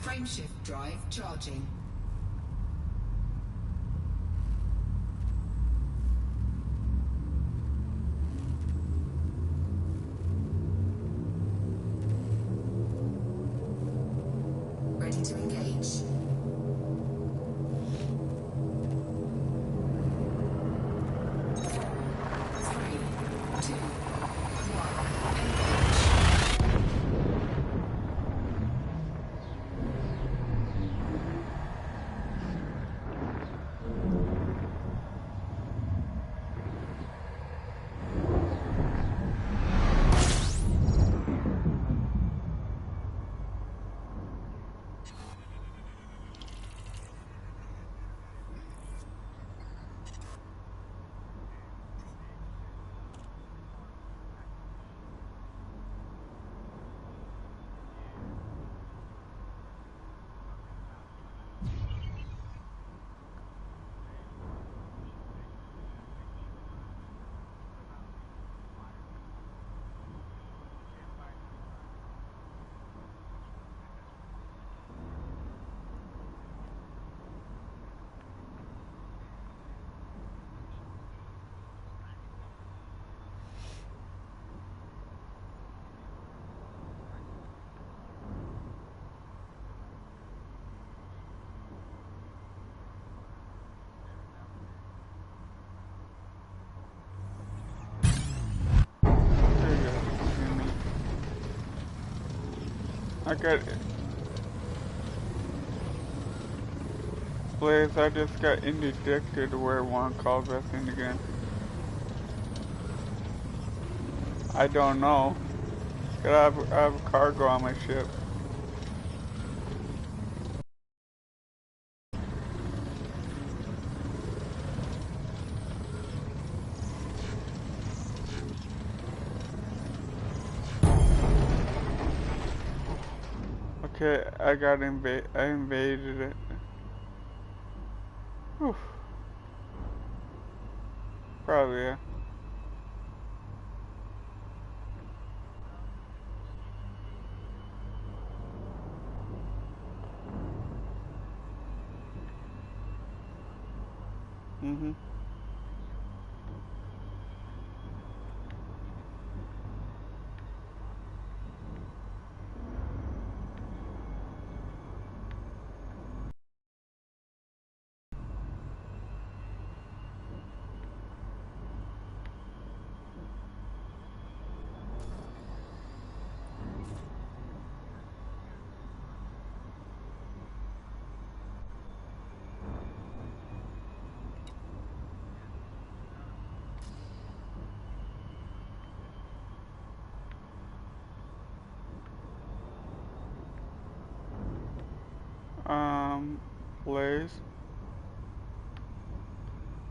Frameshift drive charging. Ready to engage. I got it. Blaze, I just got interdicted where one calls us in again. I don't know. I have cargo on my ship. Okay, I invaded it. Whew. Probably, yeah. Mm-hmm. Blaze.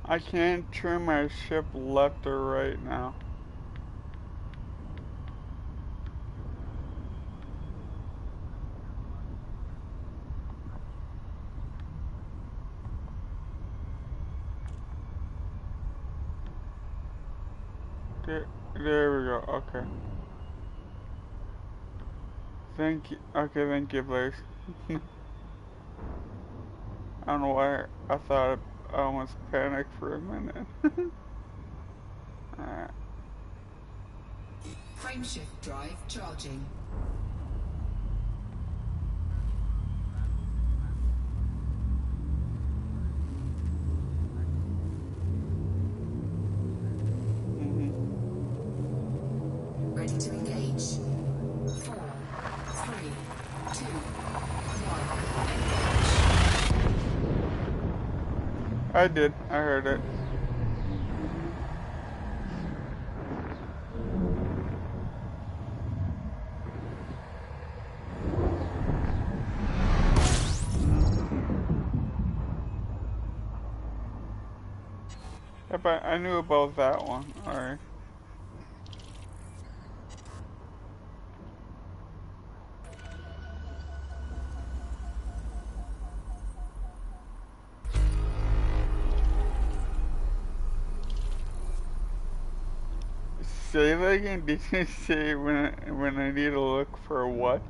I can't turn my ship left or right now. There we go. Okay. Thank you. Okay, thank you, Blaze. I don't know why I thought I almost panicked for a minute. Alright. Frameshift drive charging. Ready to engage. 4, 3, 2, 1. Engage. I did. I heard it. Yep, I knew about that one. Alright. Say that again. Did you say when I need to look for what?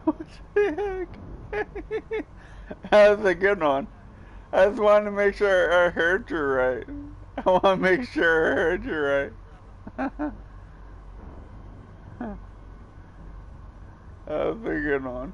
What the heck? That was a good one. I just wanted to make sure I heard you right. I want to make sure I heard you right. That was a good one.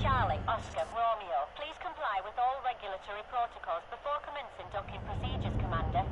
Charlie, Oscar, Romeo, please comply with all regulatory protocols before commencing docking procedures, Commander.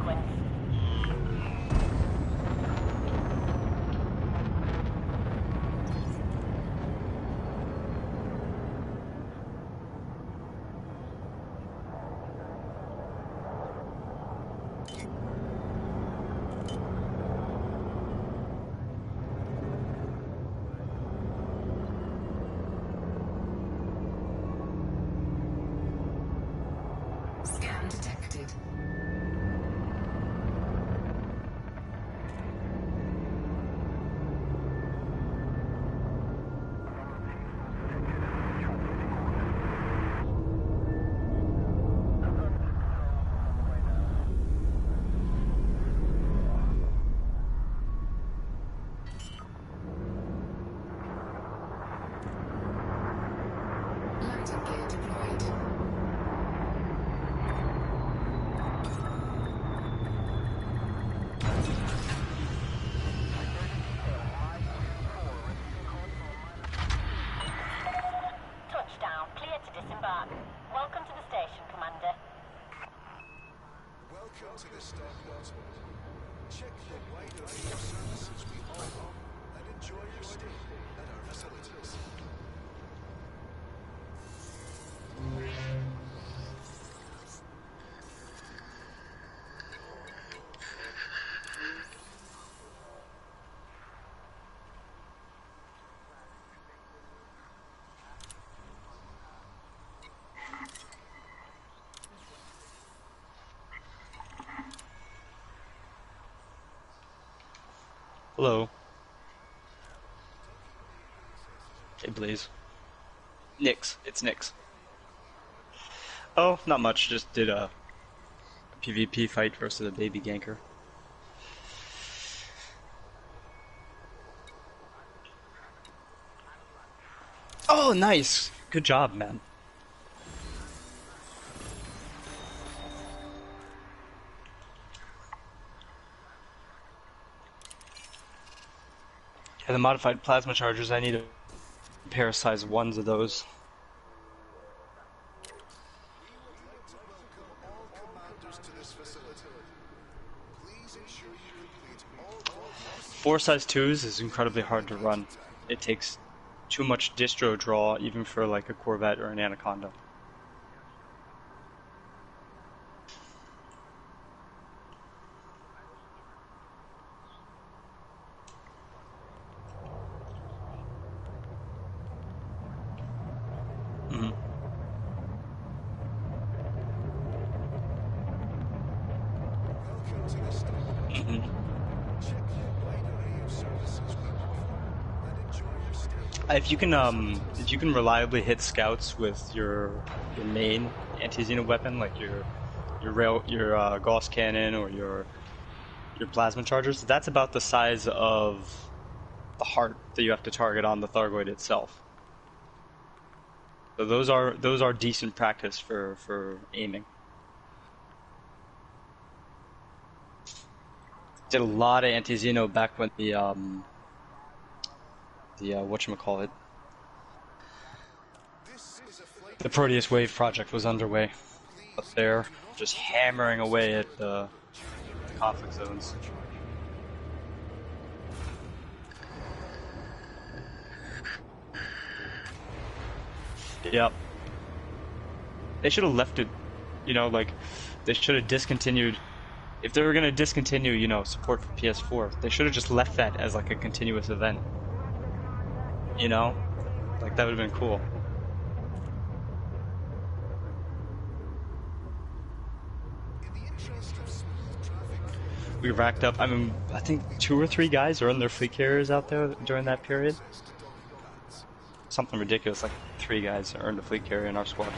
sequence. Scan detected. Landing gear deployed. Touchdown. Clear to disembark. Welcome to the station, Commander. Welcome to the Starport. Check the wide array of services we offer and enjoy your stay at our facilities. Hello. Hey, Blaze. Nyx. It's Nyx. Oh, not much. Just did a PvP fight versus a baby ganker. Oh, nice. Good job, man. Yeah, the modified plasma chargers, I need a pair of size 1s of those. Welcome all commanders to this facility. Please ensure you complete all documents. 4 size 2s is incredibly hard to run. It takes too much distro draw even for like a Corvette or an Anaconda. Mhm. Welcome to the Starport. Mhm. Check the wide array of services we offer and enjoy your stay. If you can reliably hit scouts with your main anti-Xeno weapon, like your Gauss cannon or your plasma chargers, that's about the size of the heart that you have to target on the Thargoid itself. So those are decent practice for aiming. Did a lot of anti-Xeno back when the whatchamacallit, This is a flight the Proteus Wave project was underway up Please there, do not just allow hammering away at the during the conflict zones. Yep. They should have left it, like, they should have discontinued. If they were going to discontinue, support for PS4, they should have just left that as, like, a continuous event. Like, that would have been cool. In the interest of smooth traffic flow, We racked up, I think 2 or 3 guys are in their fleet carriers out there during that period. access to docking pads. Something ridiculous, like 3 guys earned a fleet carrier in our squadron.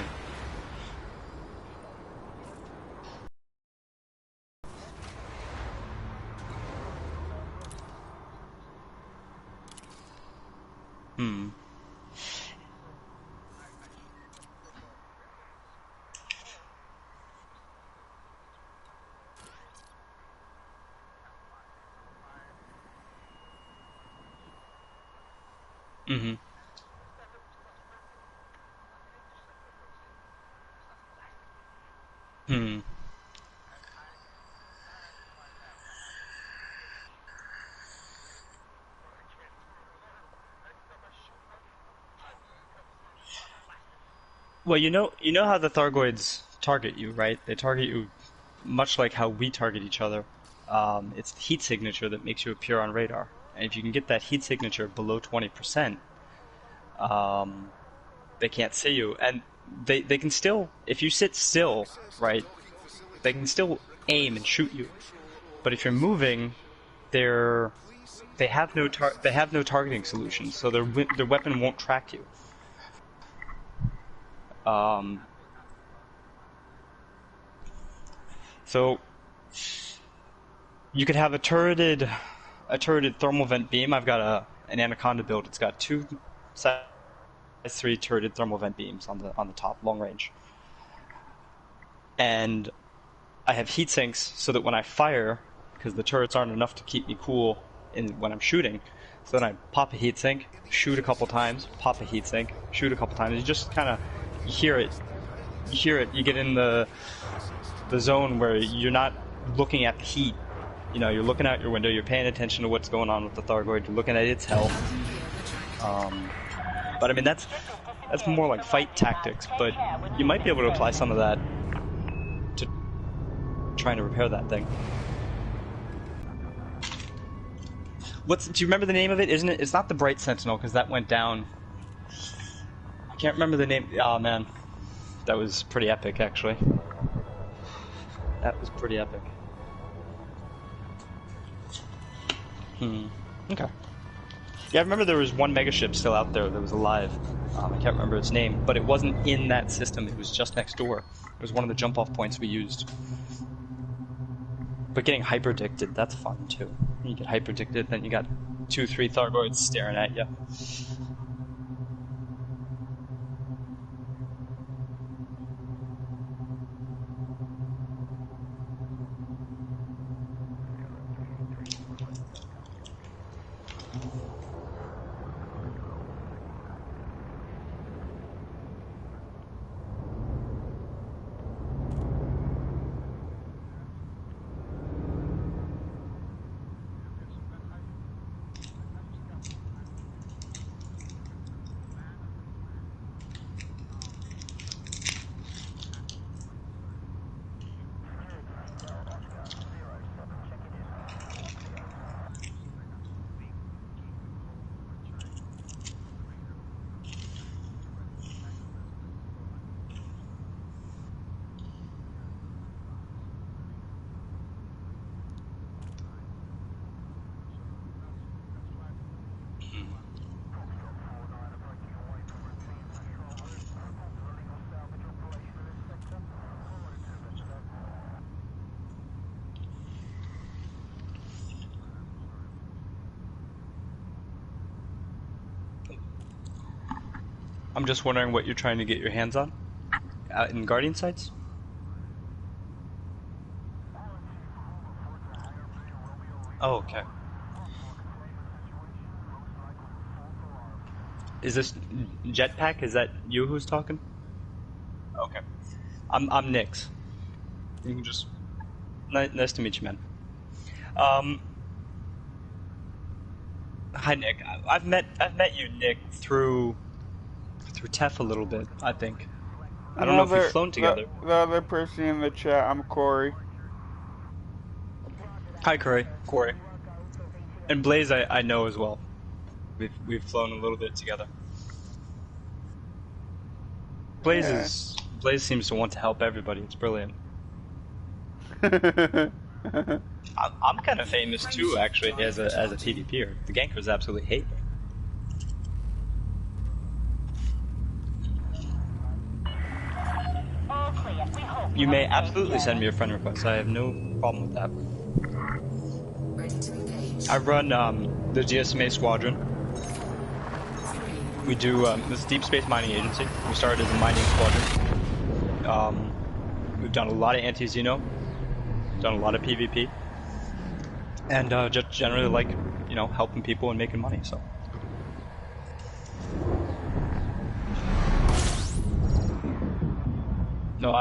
Hmm. Mm-hmm. Hmm. Well, you know how the Thargoids target you, right? They target you much like how we target each other. It's the heat signature that makes you appear on radar. And if you can get that heat signature below 20%, they can't see you. And they can still, if you sit still, right, they can still aim and shoot you. But if you're moving, they have no targeting solutions, so their weapon won't track you. So you could have a turreted thermal vent beam. I've got an Anaconda build. It's got 2 size 3 turreted thermal vent beams on the top, long range. And I have heat sinks so that when I fire, because the turrets aren't enough to keep me cool when I'm shooting, so then I pop a heat sink, shoot a couple times, pop a heat sink, shoot a couple times. You just kind of hear it. You get in the zone where you're not looking at the heat. You know, you're looking out your window, you're paying attention to what's going on with the Thargoid, you're looking at its health. But I mean, that's more like fight tactics, but you might be able to apply some of that to trying to repair that thing. Do you remember the name of it? Isn't it? It's not the Bright Sentinel, because that went down. I can't remember the name. Oh man, that was pretty epic, actually. That was pretty epic. Okay. Yeah, I remember there was one megaship still out there that was alive. I can't remember its name, but it wasn't in that system. It was just next door. It was one of the jump-off points we used. But getting hyperdicted, that's fun too. You get hyperdicted, then you got 2-3 Thargoids staring at you. I'm just wondering what you're trying to get your hands on out in Guardian sites. Oh, okay. Is this Jetpack? Is that you who's talking? Okay. I'm Nyx. You can just nice to meet you, man. Hi, Nick. I've met you, Nick, through TEF a little bit, I think. I don't know if we've flown together. The other person in the chat, I'm Corey. Hi, Corey. And Blaze, I know as well. We've flown a little bit together. Blaze seems to want to help everybody. It's brilliant. I'm kind of famous too, actually, as a PvPer. The gankers absolutely hate me. You may absolutely send me a friend request. I have no problem with that. Ready to engage. I run the GSMA Squadron. We do this Deep Space Mining Agency. We started as a mining squadron. We've done a lot of anti-Xeno, done a lot of PvP, and just generally like, you know, helping people and making money. So. No,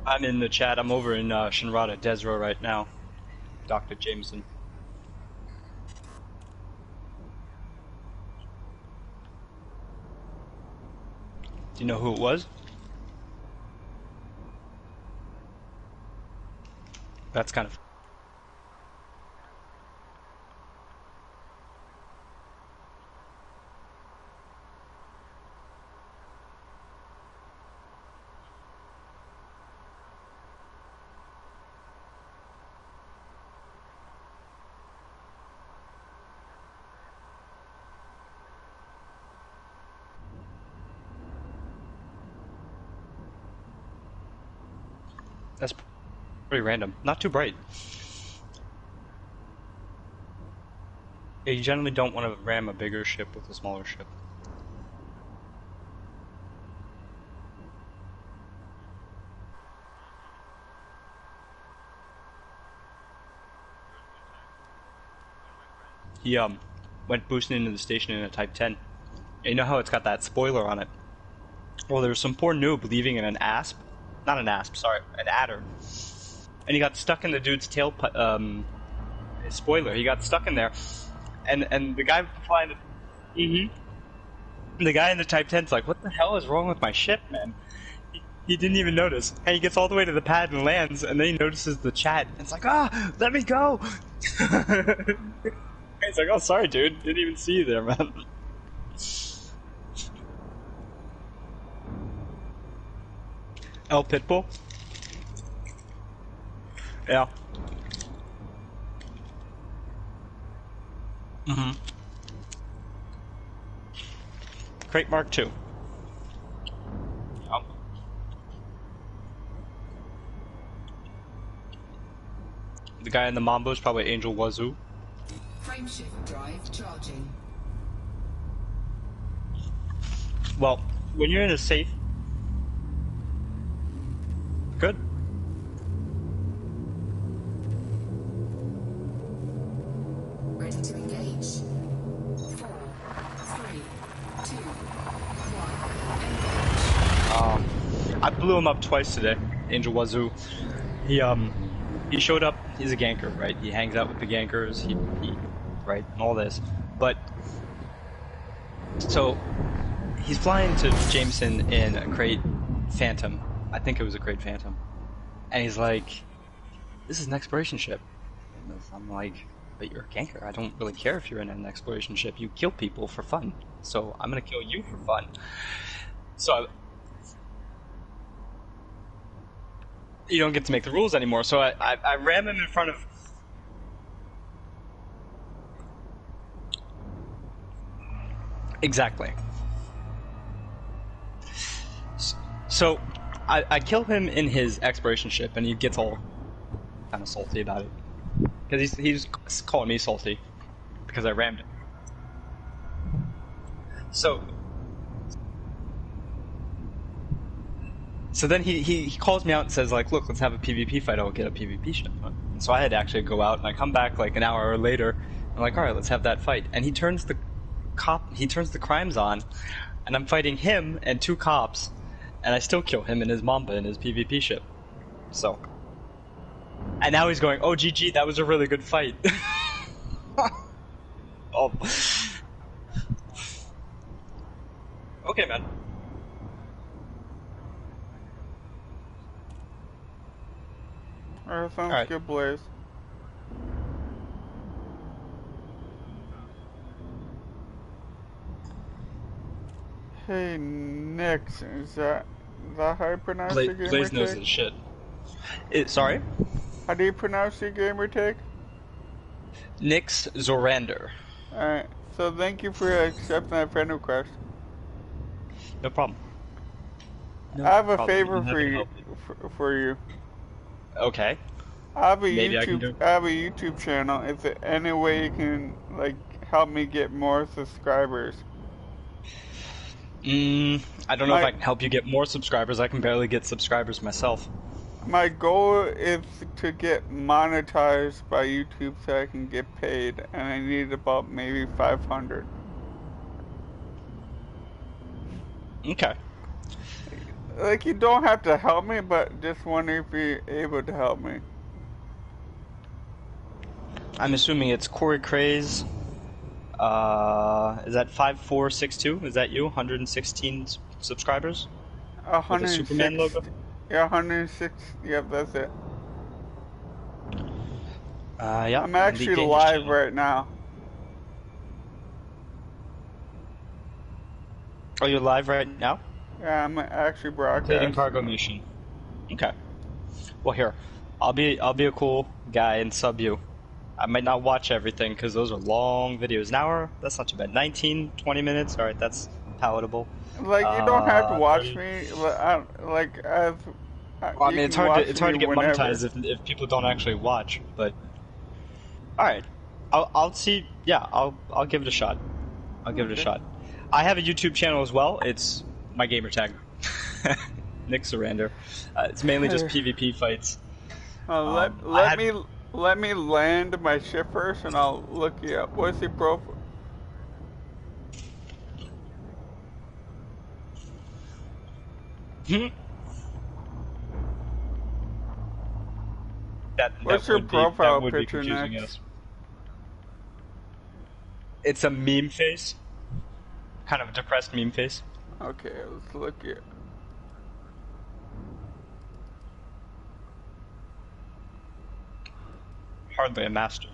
I'm in the chat. I'm over in Shinrata Desra right now, Dr. Jameson. Do you know who it was? That's kind of... That's pretty random. Not too bright. Yeah, you generally don't want to ram a bigger ship with a smaller ship. He went boosting into the station in a Type 10. And you know how it's got that spoiler on it? Well, there was some poor noob leaving in an asp. Not an asp, sorry, an adder. And he got stuck in the dude's tail spoiler. He got stuck in there. And the guy flying the guy in the Type 10's like, what the hell is wrong with my ship, man? He didn't even notice. And he gets all the way to the pad and lands, and then he notices the chat. And it's like, let me go! He's like, oh, sorry, dude. Didn't even see you there, man. El Pitbull? Yeah. Mm-hmm. Crate Mark II. Oh. The guy in the Mambo is probably Angel Wazoo. Frameshift drive charging. Well, when you're in a safe... Good. Ready to engage. 4, 3, 2, 1. Engage. I blew him up twice today, Angel Wazoo. He showed up, he's a ganker, right? He hangs out with the gankers, he right, and all this. But, so, he's flying to Jameson in a crate Phantom. I think it was a crate Phantom. And he's like, this is an exploration ship. And I'm like, but you're a ganker. I don't really care if you're in an exploration ship. You kill people for fun. So I'm gonna kill you for fun. So you don't get to make the rules anymore. So I ram him in front of... Exactly. So I kill him in his exploration ship, and he gets all kind of salty about it. Because he's calling me salty because I rammed him. So then he calls me out and says, like, look, let's have a PvP fight. I'll get a PvP ship. And so I had to actually go out, and I come back like an hour later. I'm like, all right, let's have that fight. And he turns the crimes on, and I'm fighting him and 2 cops. And I still kill him and his Mamba in his PvP ship. So. And now he's going, oh, GG, that was a really good fight. Oh. Okay, man. Alright, sounds Alright. good, Blaze. Hey, Nix, is that how you pronounce your gamer Blaze knows tag? his shit. Sorry? How do you pronounce your gamer tag? Nix Zorander. Alright, so thank you for accepting that friend request. No problem. No I have a problem. favor I'm for happy to you. help For you. Okay. I have a Maybe I can do YouTube. I have a YouTube channel. Is there any way you can help me get more subscribers? I don't know if I can help you get more subscribers. I can barely get subscribers myself. My goal is to get monetized by YouTube so I can get paid, and I need about maybe 500. Okay. You don't have to help me, but just wondering if you're able to help me. I'm assuming it's Corey Craze. Is that 5462? Is that you? 116 subscribers with a 106. Superman logo. Yeah, 106. Yep, that's it. Yeah. I'm the actually Gamers live channel. right now. Oh, you're live right now? Yeah, I'm actually Completing broadcasting. cargo mission. Okay. Well, here, I'll be a cool guy and sub you. I might not watch everything because those are long videos. An hour, that's not too bad. 19, 20 minutes, all right, that's palatable. Like, you don't have to watch 30. me. Like, as Well, I you mean, it's can hard watch to me get whenever. monetized if people don't actually watch. But all right, I'll see. Yeah, I'll give it a shot. I'll give it a Okay. shot. I have a YouTube channel as well. It's my gamer tag, Nick Sarander. It's mainly just PvP fights. I Let had- me land my ship first, and I'll look you up. What's your profile? What's your profile picture, confusing, Nick? yes. It's a meme face, kind of a depressed meme face. Okay, let's look it. Hardly a master.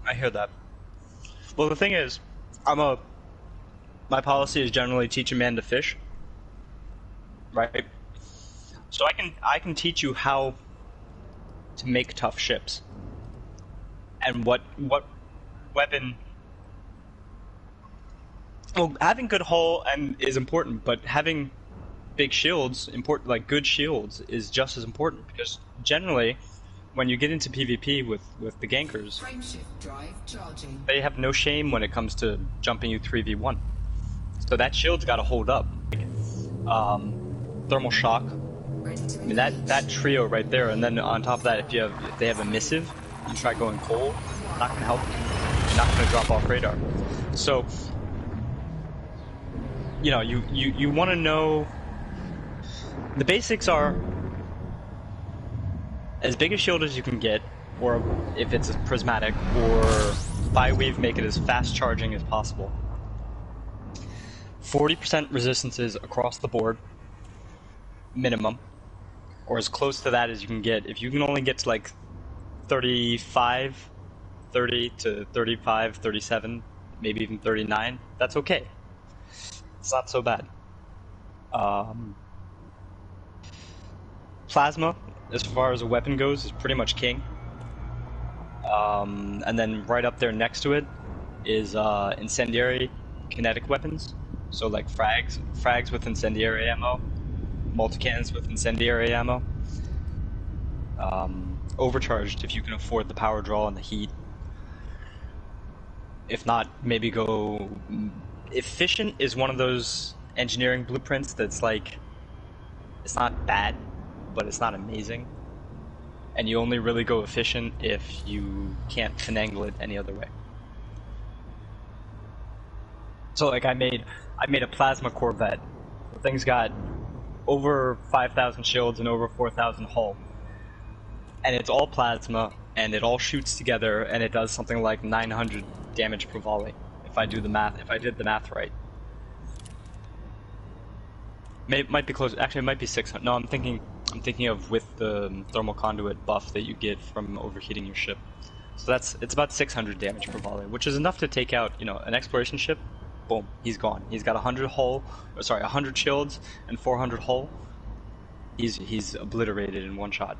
I hear that. Well, the thing is, my policy is generally teach a man to fish, right? So I can teach you how to make tough ships, and what weapon. Well, having good hull and is important, but having big shields, important like good shields, is just as important because generally, when you get into PvP with the gankers, Frameshift drive charging. they have no shame when it comes to jumping you 3v1. So that shield's got to hold up. Thermal shock. Ready to I mean that trio right there, and then on top of that, if they have a missive, you try going cold, not gonna help you. You're not gonna drop off radar. So, you know, you want to know. The basics are as big a shield as you can get, or if it's a prismatic, or bi-weave, make it as fast charging as possible. 40% resistances across the board, minimum, or as close to that as you can get. If you can only get to like 30 to 35, 37, maybe even 39, that's okay. It's not so bad. Plasma, as far as a weapon goes, is pretty much king. And then right up there next to it is incendiary kinetic weapons. So like frags with incendiary ammo, multi-cannons with incendiary ammo. Overcharged if you can afford the power draw and the heat. If not, maybe go... Efficient is one of those engineering blueprints that's like... It's not bad, but it's not amazing. And you only really go efficient if you can't finagle it any other way. So like I made a plasma Corvette. The thing's got over 5,000 shields and over 4,000 hull. And it's all plasma, and it all shoots together, and it does something like 900 damage per volley. If I did the math right. Might be close. Actually, it might be 600. No, I'm thinking of with the thermal conduit buff that you get from overheating your ship. So it's about 600 damage per volley, which is enough to take out, you know, an exploration ship. Boom, he's gone. He's got 100 shields and 400 hull. He's obliterated in one shot.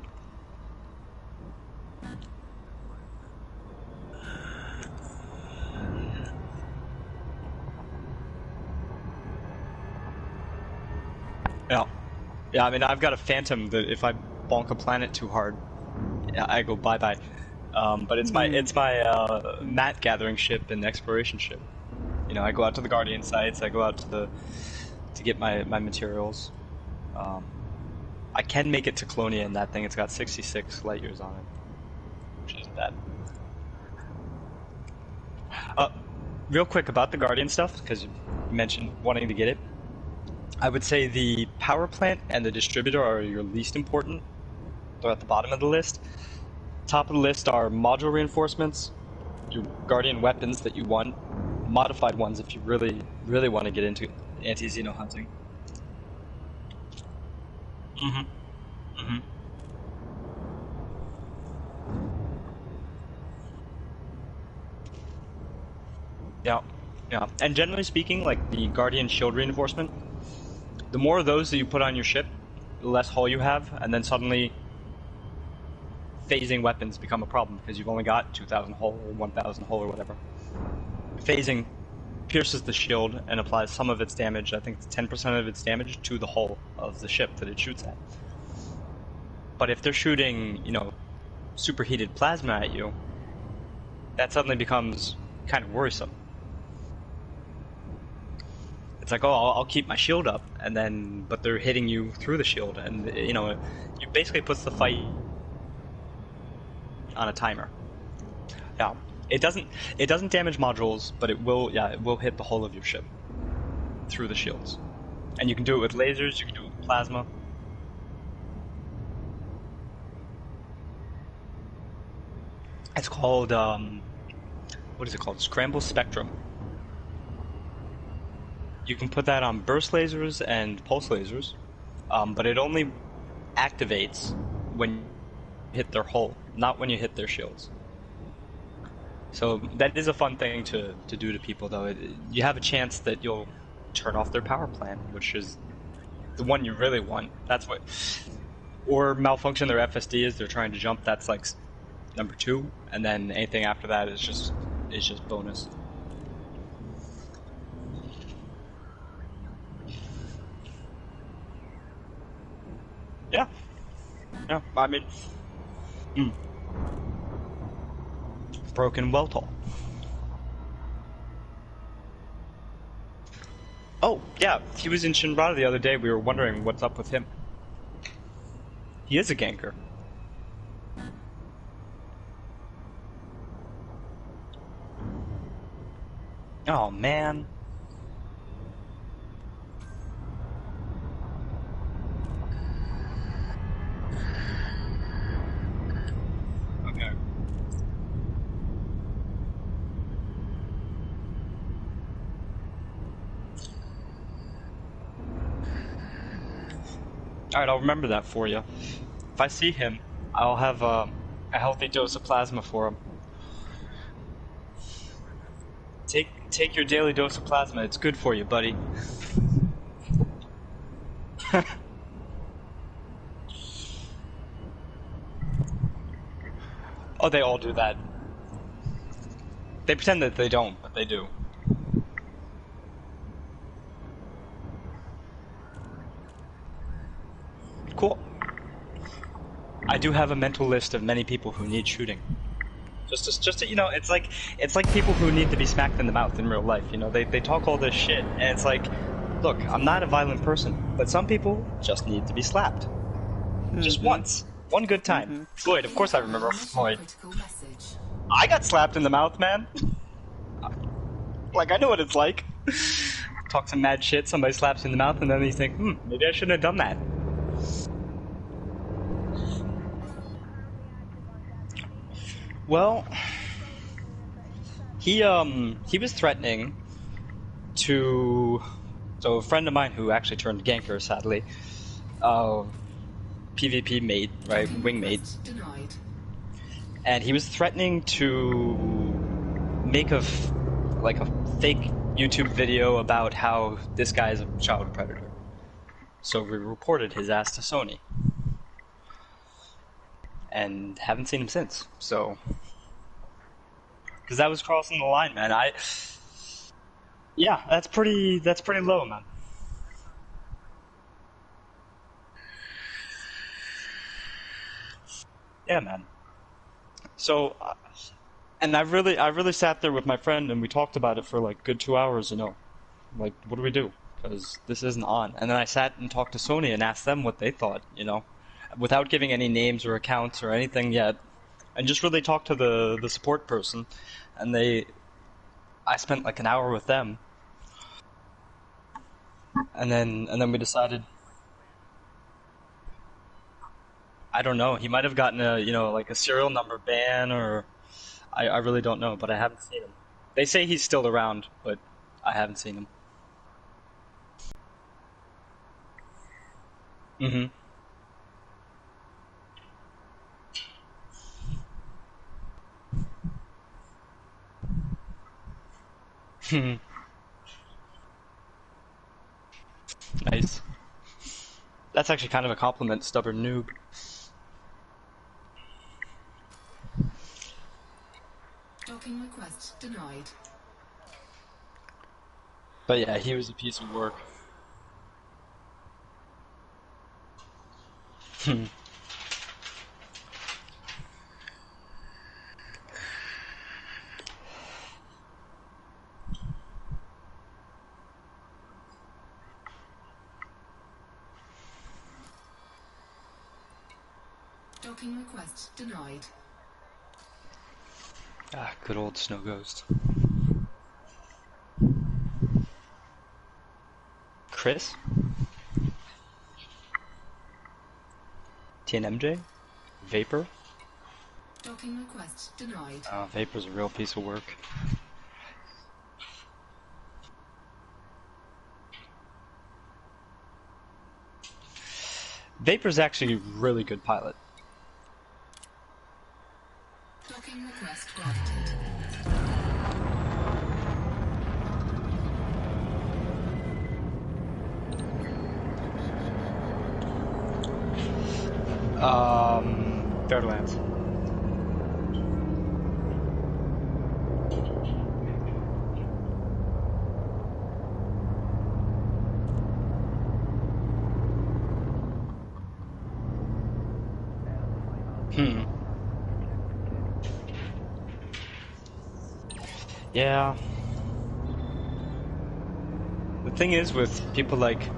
Yeah. Yeah, I mean, I've got a Phantom that if I bonk a planet too hard, I go bye-bye. But it's my mat gathering ship and exploration ship. You know, I go out to the Guardian sites, I go out to get my materials. I can make it to Colonia in that thing. It's got 66 light years on it, which isn't bad. Real quick about the Guardian stuff, because you mentioned wanting to get it. I would say the power plant and the distributor are your least important. They're at the bottom of the list. Top of the list are module reinforcements, your Guardian weapons that you want, modified ones if you really, really want to get into anti-Xeno hunting. Yeah, yeah. And generally speaking, like the Guardian shield reinforcement, the more of those that you put on your ship, the less hull you have, and then suddenly phasing weapons become a problem because you've only got 2,000 hull or 1,000 hull or whatever. Phasing pierces the shield and applies some of its damage, I think it's 10% of its damage, to the hull of the ship that it shoots at. But if they're shooting, you know, superheated plasma at you, that suddenly becomes kind of worrisome. It's like, oh, I'll keep my shield up, and then, but they're hitting you through the shield, and, you know, it basically puts the fight on a timer. Yeah, it doesn't damage modules, but it will hit the whole of your ship through the shields. And you can do it with lasers, you can do it with plasma. It's called, what is it called? Scramble Spectrum. You can put that on burst lasers and pulse lasers, but it only activates when you hit their hull, not when you hit their shields. So that is a fun thing to do to people, though. You have a chance that you'll turn off their power plant, which is the one you really want. That's what, or malfunction their FSD as they're trying to jump. That's like number 2, and then anything after that is just bonus. Yeah. Yeah, I mean... Broken well tall. Oh, yeah, he was in Shinrada the other day. We were wondering what's up with him. He is a ganker. Oh, man. Okay. Alright, I'll remember that for you. If I see him, I'll have a healthy dose of plasma for him. Take your daily dose of plasma. It's good for you, buddy. Oh, they all do that. They pretend that they don't, but they do. Cool. I do have a mental list of many people who need shooting. Just to, you know, it's like people who need to be smacked in the mouth in real life. You know, they talk all this shit, and it's like, look, I'm not a violent person, but some people just need to be slapped, just once, one good time. Floyd, of course I remember Floyd. I got slapped in the mouth, man. Like, I know what it's like. Talk some mad shit, somebody slaps you in the mouth, and then you think, maybe I shouldn't have done that. Well, he was threatening to, so a friend of mine who actually turned ganker, sadly, PvP mate, right, wingmate, and he was threatening to make a fake YouTube video about how this guy is a child predator. So we reported his ass to Sony. And haven't seen him since, so... Because that was crossing the line, man. Yeah, that's pretty low, man. Yeah, man. So, and I really sat there with my friend and we talked about it for like good 2 hours. Like what do we do? Because this isn't on. And then I sat and talked to Sony and asked them what they thought. Without giving any names or accounts or anything yet, and just really talked to the support person, and I spent like an hour with them, and then we decided. I don't know. He might have gotten a like a serial number ban, or I really don't know, but I haven't seen him. They say he's still around, but I haven't seen him. Mm-hmm. Nice. That's actually kind of a compliment, stubborn noob. Docking request denied. But yeah, he was a piece of work. Docking request denied. Ah, good old Snow Ghost. Chris? TNMJ? Vapor? Docking request denied. Vapor's a real piece of work. Vapor's actually a really good pilot. Docking request granted. Fairlands. Hmm. Yeah. The thing is with people like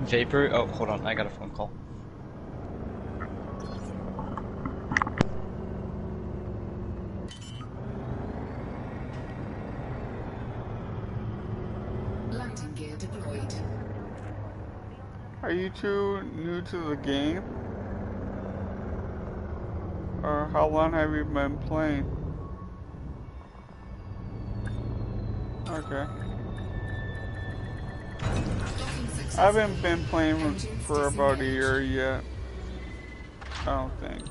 Vapor. Oh, hold on, I got a phone call. Landing gear deployed. Are you two new to the game? Or how long have you been playing? Okay. Docking success. I haven't been playing Engines for about a disengaged. year yet. I don't think.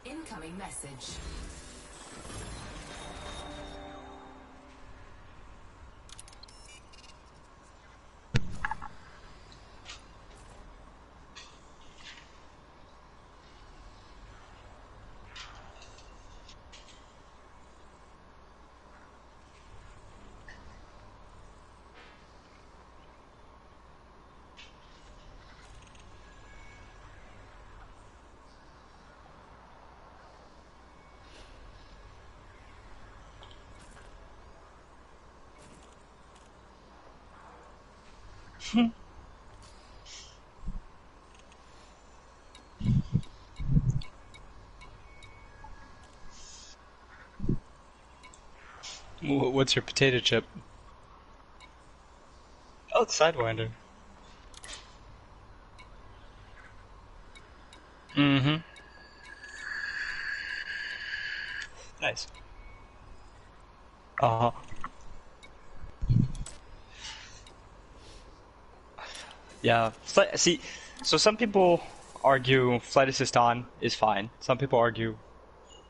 Incoming message. What's your potato chip? Oh, it's Sidewinder. Mm-hmm. Nice. Uh-huh. Yeah. See, so some people argue flight assist on is fine. Some people argue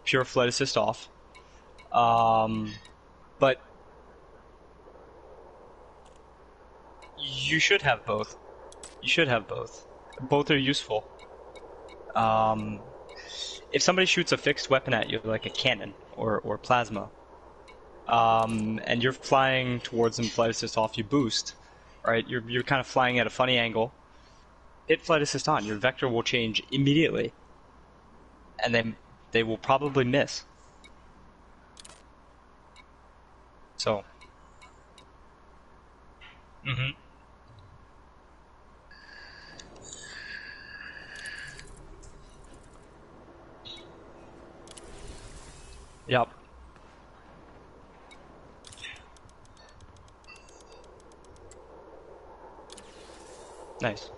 pure flight assist off. But you should have both. You should have both. Both are useful. If somebody shoots a fixed weapon at you, like a cannon or plasma, and you're flying towards them, flight assist off, you boost, right? You're kind of flying at a funny angle. Hit flight assist on. Your vector will change immediately, and then they will probably miss. So. Yep. Nice.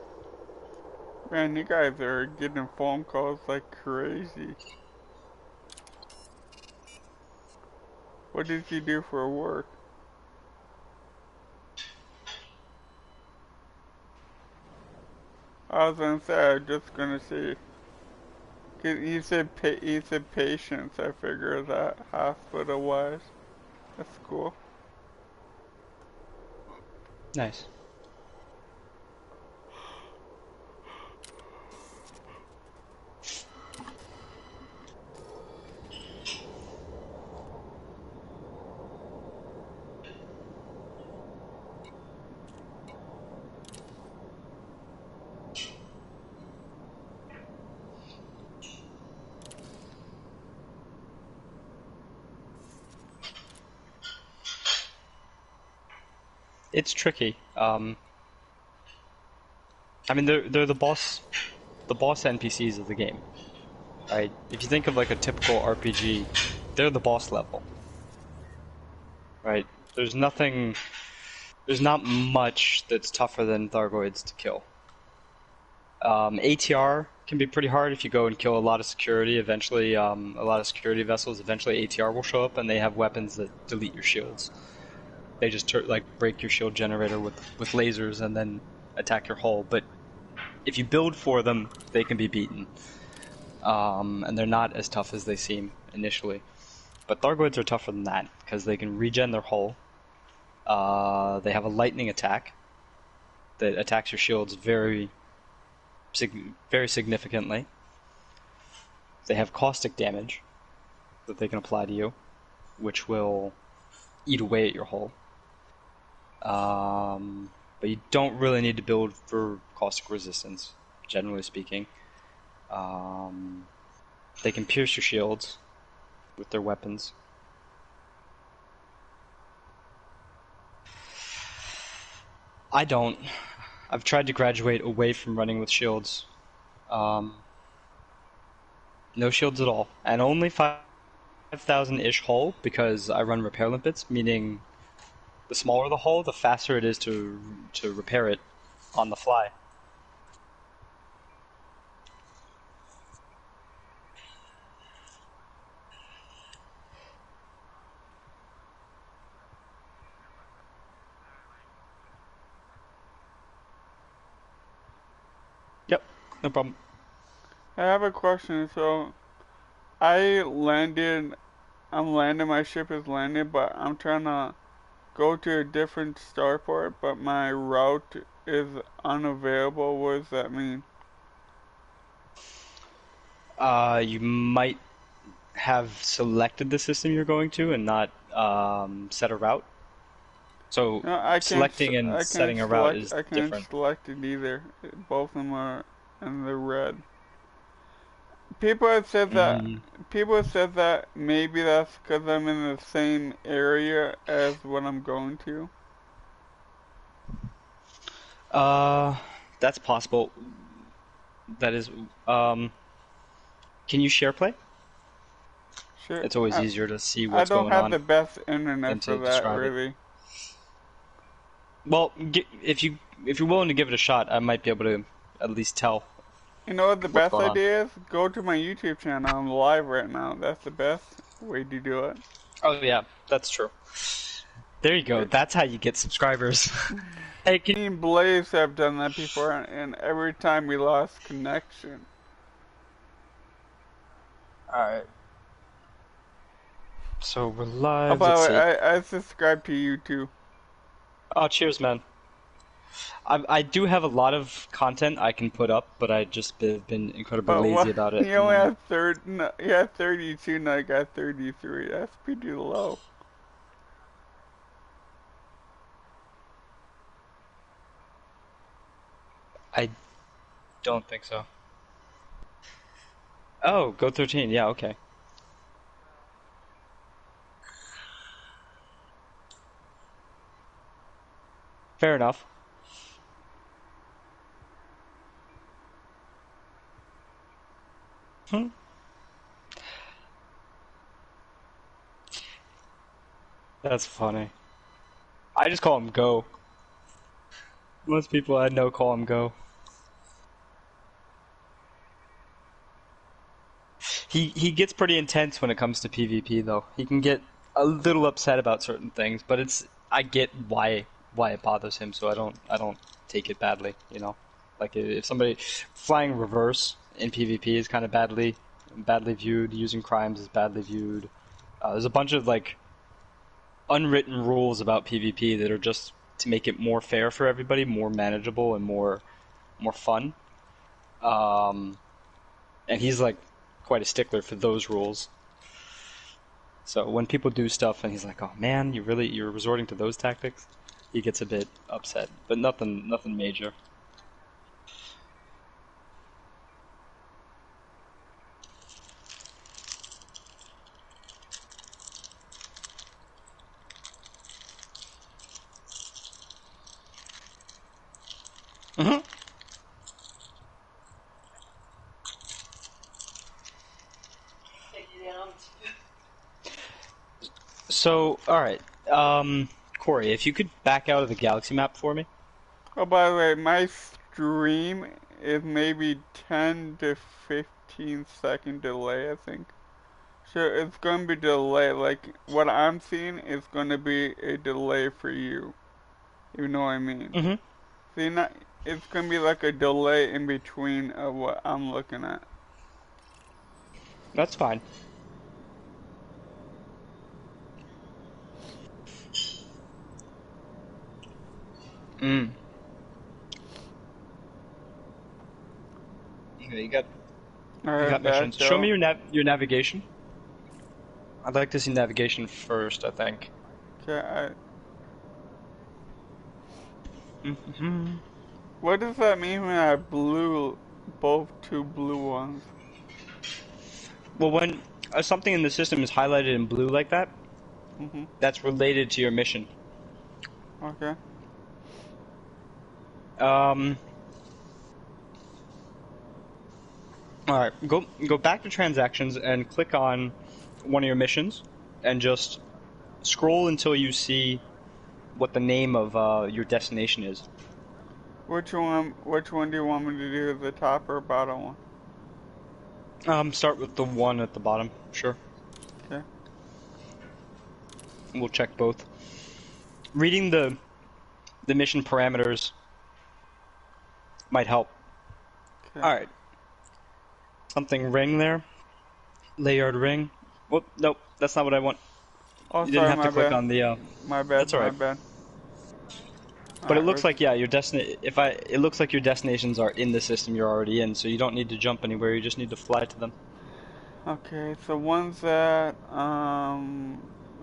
Man, you guys are getting phone calls like crazy. What did you do for work? I was gonna say, I was just gonna say, 'cause you said patients, I figured that hospital-wise. That's cool. Nice. It's tricky. I mean, they're the boss NPCs of the game, right? If you think of like a typical RPG, they're the boss level, right? There's not much that's tougher than Thargoids to kill. ATR can be pretty hard if you go and kill a lot of security. Eventually, a lot of security vessels. Eventually, ATR will show up, and they have weapons that delete your shields. They just break your shield generator with lasers and then attack your hull. But if you build for them, they can be beaten. And they're not as tough as they seem initially. But Thargoids are tougher than that because they can regen their hull. They have a lightning attack that attacks your shields very significantly. They have caustic damage that they can apply to you, which will eat away at your hull. But you don't really need to build for caustic resistance, generally speaking. They can pierce your shields with their weapons. I don't. I've tried to graduate away from running with shields. No shields at all. And only 5,000-ish hull because I run repair limpets, meaning the smaller the hull, the faster it is to repair it on the fly. Yep, no problem. I have a question. So, I'm landing, my ship is landed, but I'm trying to go to a different starport, but my route is unavailable. What does that mean? You might have selected the system you're going to and not set a route. So No, selecting and setting a route is I can't different. select it either. Both of them are in the red. People have said that maybe that's because I'm in the same area as what I'm going to. That's possible. That is, can you share play? Sure. It's always easier to see what's I going don't have on. the best than internet to for that, describe it. really. Well, if you're willing to give it a shot, I might be able to at least tell. You know what the What's best going on? idea is? Go to my YouTube channel. I'm live right now. That's the best way to do it. Oh yeah, that's true. There you go. That's how you get subscribers. Hey, can Me and Blaze have done that before, and every time we lost connection. Alright. So we're Oh, live, by the let's see. way, I subscribe to you too. Oh, cheers, man. I do have a lot of content I can put up, but I just been incredibly But lazy what? about it at You the only moment. have no, you have 32, and I got 33. That's pretty low. I don't think so. Oh, Go 13, yeah, okay. Fair enough. Hmm. That's funny. I just call him Go. Most people I know call him Go. He gets pretty intense when it comes to PvP though. He can get a little upset about certain things, but I get why it bothers him, so I don't take it badly, you know. Like if somebody flying reverse in PvP is kind of badly viewed, using crimes is badly viewed. There's a bunch of like unwritten rules about PvP that are just to make it more fair for everybody, more manageable and more fun. Um, and he's like quite a stickler for those rules. So when people do stuff and he's like, "Oh man, you're resorting to those tactics," he gets a bit upset, but nothing major. Hmm. So, all right, Corey, if you could back out of the galaxy map for me. Oh, by the way, my stream is maybe 10 to 15-second delay, I think. So it's going to be delay. Like, what I'm seeing is going to be a delay for you. You know what I mean? Hmm. See, not, it's going to be like a delay in between of what I'm looking at. That's fine. Mm. Okay, you got Alright, back missions. Show me out. your navigation. I'd like to see navigation first, I think. Okay, Hmm. what does that mean when I blew both two blue ones? Well, when something in the system is highlighted in blue like that, Mm-hmm. that's related to your mission. Okay. Um, all right, go back to transactions and click on one of your missions, and just scroll until you see what the name of your destination is. Which one do you want me to do? The top or bottom one? Start with the one at the bottom. Sure, Okay. we'll check both. Reading the mission parameters might help. Okay. All right, something ring there. Layard ring. Whoop, nope, that's not what I want. Oh, You didn't sorry, have to my click bad. on the. My bad, That's all my right. bad. But it Alright, looks like yeah, your destination. It looks like your destinations are in the system you're already in, so you don't need to jump anywhere. You just need to fly to them. okay, so one's at,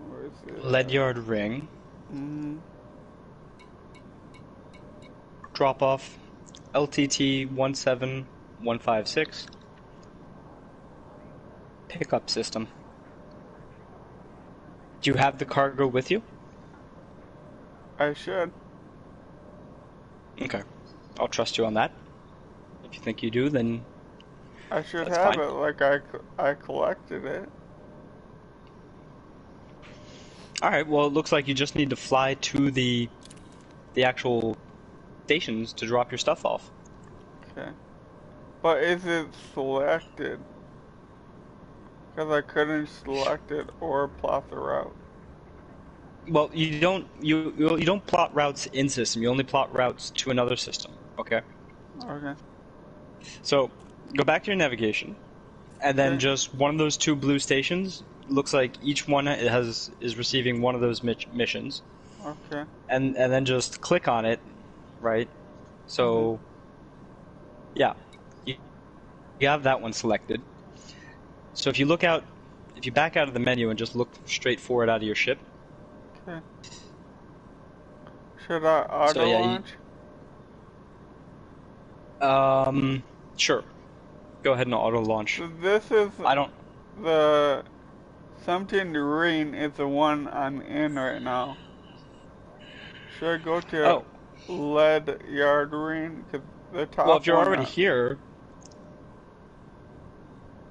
where is it Ledyard ring. Mm-hmm. Drop off. LTT 17156. Pickup system. Do you have the cargo with you? I should. Okay, I'll trust you on that. If you think you do, then I should that's have fine. it, like I collected it. All right. Well, it looks like you just need to fly to the actual stations to drop your stuff off. Okay. But is it selected? Because I couldn't select it or plot the route. Well, you don't plot routes in system. You only plot routes to another system. Okay. Okay. So go back to your navigation, and then Okay. just one of those two blue stations looks like each one is receiving one of those missions, Okay. and then just click on it, right? So yeah, you have that one selected. So if you back out of the menu and just look straight forward out of your ship. Okay. Should I auto yeah, launch? Sure. Go ahead and auto launch. So this is I don't. the something green is the one I'm in right now. Should I go to Oh. lead yard green? Cause the top Well, if you're one already here,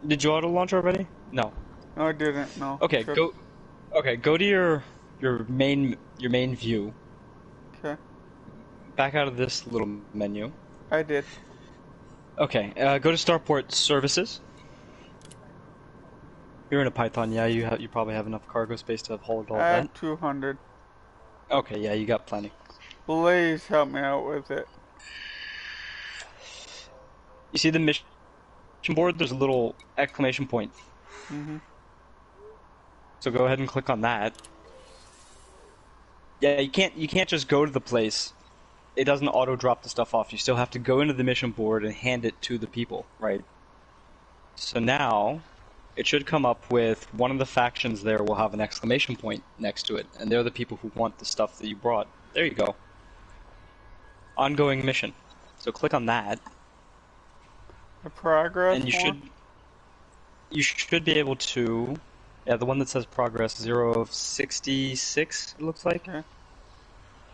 did you auto launch already? No. No, I didn't. No. Okay, Should- go. Okay, go to your main view. Okay. Back out of this little menu. I did. Okay, go to Starport Services. You're in a Python, yeah. You probably have enough cargo space to hold all I that. have 200. Okay, yeah, you got plenty. Blaze help me out with it. You see the mission board? There's a little exclamation point. Mhm. So go ahead and click on that. Yeah, you can't just go to the place. It doesn't auto drop the stuff off. You still have to go into the mission board and hand it to the people, right? So now it should come up with one of the factions there will have an exclamation point next to it, and they're the people who want the stuff that you brought. There you go. Ongoing mission. So click on that, The progress and one? you should be able to. Yeah, the one that says progress 0 of 66. It looks like. Okay.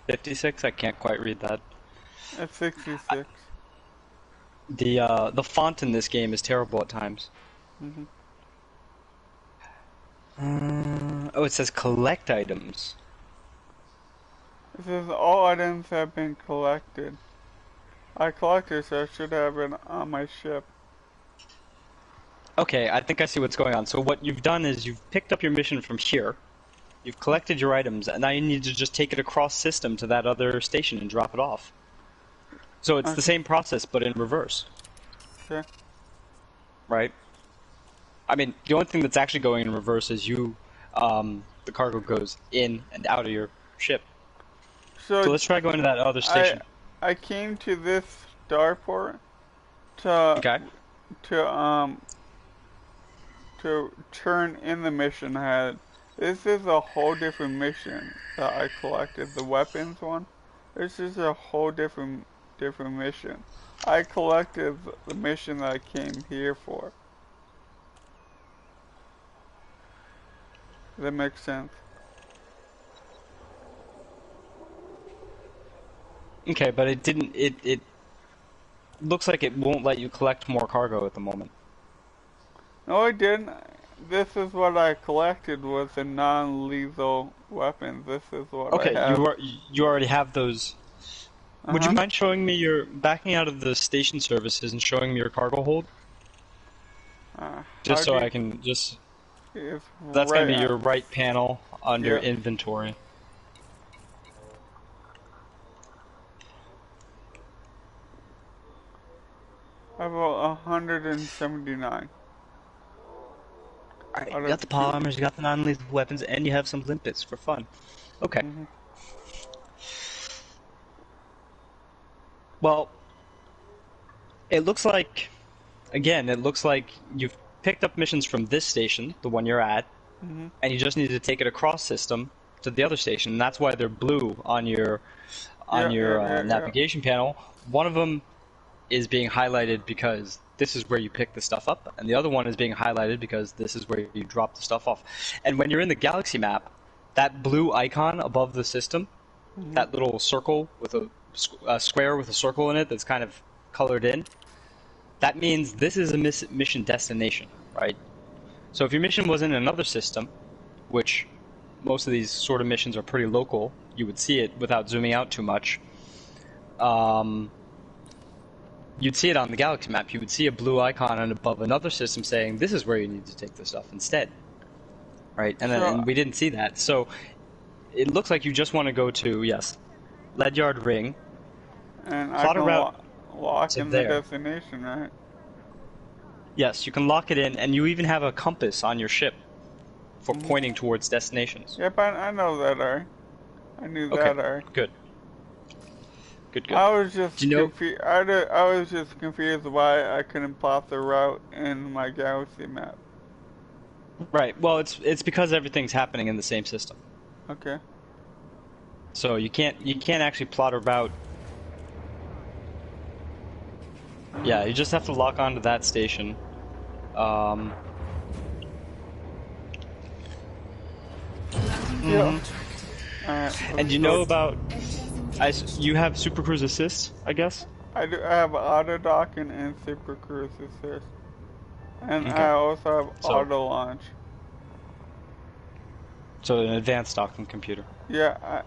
56. I can't quite read that. At 66. The font in this game is terrible at times. Mhm. Oh, it says collect items. It says all items have been collected. I collected, so I should have it on my ship. Okay, I think I see what's going on. So what you've done is you've picked up your mission from here, you've collected your items, and now you need to just take it across system to that other station and drop it off. So it's Okay. the same process, but in reverse, Okay. right? I mean, the only thing that's actually going in reverse is the cargo goes in and out of your ship. So let's try going to that other station. I came to this starport to Okay. to turn in the mission I had. This is a whole different mission that I collected. The weapons one. This is a whole different mission. I collected the mission that I came here for. Does that make sense? Okay, but it didn't. It looks like it won't let you collect more cargo at the moment. No, I didn't. This is what I collected was the non-lethal weapons. This is what Okay, I have. you already have those. Would you Uh-huh. mind showing me your backing out of the station services and showing me your cargo hold, just so I can just. It's That's right gonna be on- your right panel under Yeah. inventory. I have 179. Alright, Out you of got the polymers, you got the non-lethal weapons, and you have some limpets for fun. Okay. Mhm. Well, it looks like, again, it looks like you've picked up missions from this station, the one you're at, Mhm. and you just need to take it across system to the other station. And that's why they're blue on your Yeah. navigation panel. One of them is being highlighted because this is where you pick the stuff up, and the other one is being highlighted because this is where you drop the stuff off. And when you're in the galaxy map, that blue icon above the system, that little circle with a square with a circle in it that's kind of colored in, that means this is a mission destination, right? So if your mission was in another system, which most of these sort of missions are pretty local, you would see it without zooming out too much. You'd see it on the galaxy map. You would see a blue icon and above another system saying, this is where you need to take the stuff instead. Right? And, So- and we didn't see that. So it looks like you just want to go to, yes, Ledyard Ring. And I Plot a can route lock to in there. the destination, right? Yes, you can lock it in, and you even have a compass on your ship for pointing towards destinations. Yep, I know that, Ari. I knew Okay, that, Ari. good. Good, good. I was just Do you know- confused. I was just confused why I couldn't plot the route in my galaxy map. Right, well, it's because everything's happening in the same system. Okay. So you can't actually plot a route. Yeah, you just have to lock onto that station. Yeah. Alright. And you know about you have Super Cruise Assist, I guess? I have auto docking and super cruise assist. And Okay. I also have So- auto launch. So an advanced docking computer. Yeah,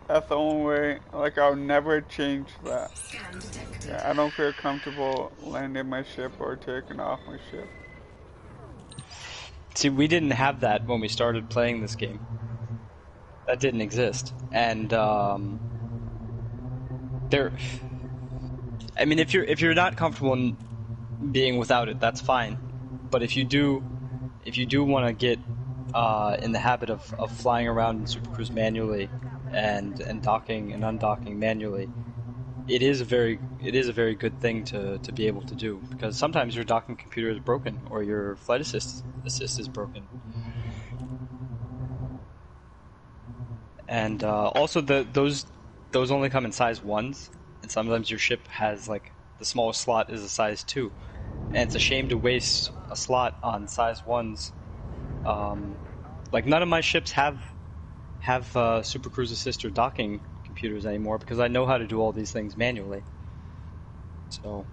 that's the only way. Like, I'll never change that. Scan detected. Yeah, I don't feel comfortable landing my ship or taking off my ship. See, we didn't have that when we started playing this game. That didn't exist. And there I mean, if you're not comfortable in being without it, that's fine. But if you do want to get in the habit of flying around in Super Cruise manually and docking and undocking manually, it is a very good thing to be able to do, because sometimes your docking computer is broken or your flight assist is broken. And also those only come in size 1s, and sometimes your ship has, like, the smallest slot is a size 2, and it's a shame to waste a slot on size 1s. Like, none of my ships have Super Cruise Assist or docking computers anymore, because I know how to do all these things manually. So,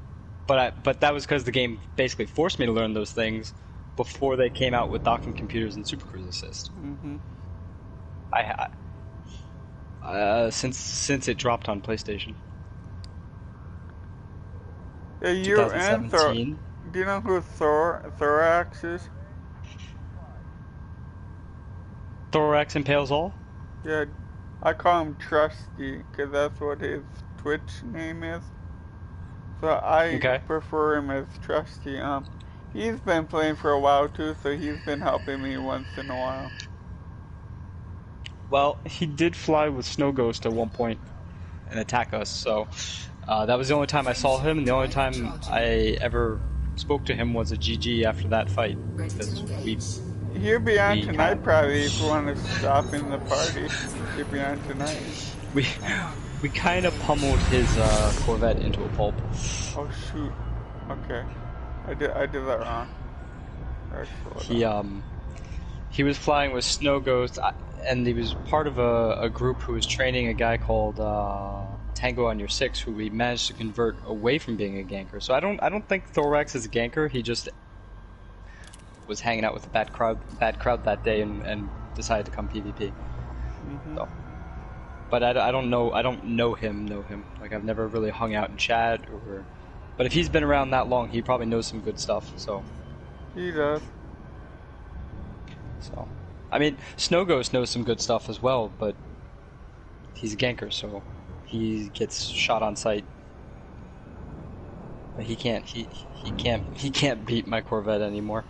but that was because the game basically forced me to learn those things before they came out with docking computers and Super Cruise Assist. Mm-hmm. Since it dropped on PlayStation. Yeah, you and 2017. do you know who Thorax is? Thorax impales all? Yeah, I call him Trusty because that's what his Twitch name is. So I Okay. prefer him as Trusty. He's been playing for a while too, so he's been helping me once in a while. Well, he did fly with Snow Ghost at one point and attack us, so that was the only time I saw him, and the only time I ever spoke to him was a GG after that fight. Ready to Because engage. He'll be on We tonight can't- probably if you want to stop in the party. He'll be on tonight. we kind of pummeled his Corvette into a pulp. Oh shoot. Okay. I did that wrong. Actually, He was flying with Snow Ghost, and he was part of a group who was training a guy called Tango on Your 6, who we managed to convert away from being a ganker. So I don't think Thorax is a ganker. He just was hanging out with a bad crowd that day and decided to come PvP. Mm-hmm. So, but I don't know him. Like, I've never really hung out and chat, but if he's been around that long, he probably knows some good stuff. So. He does. So, I mean, Snow Ghost knows some good stuff as well, but he's a ganker, so he gets shot on sight. But he can't beat my Corvette anymore.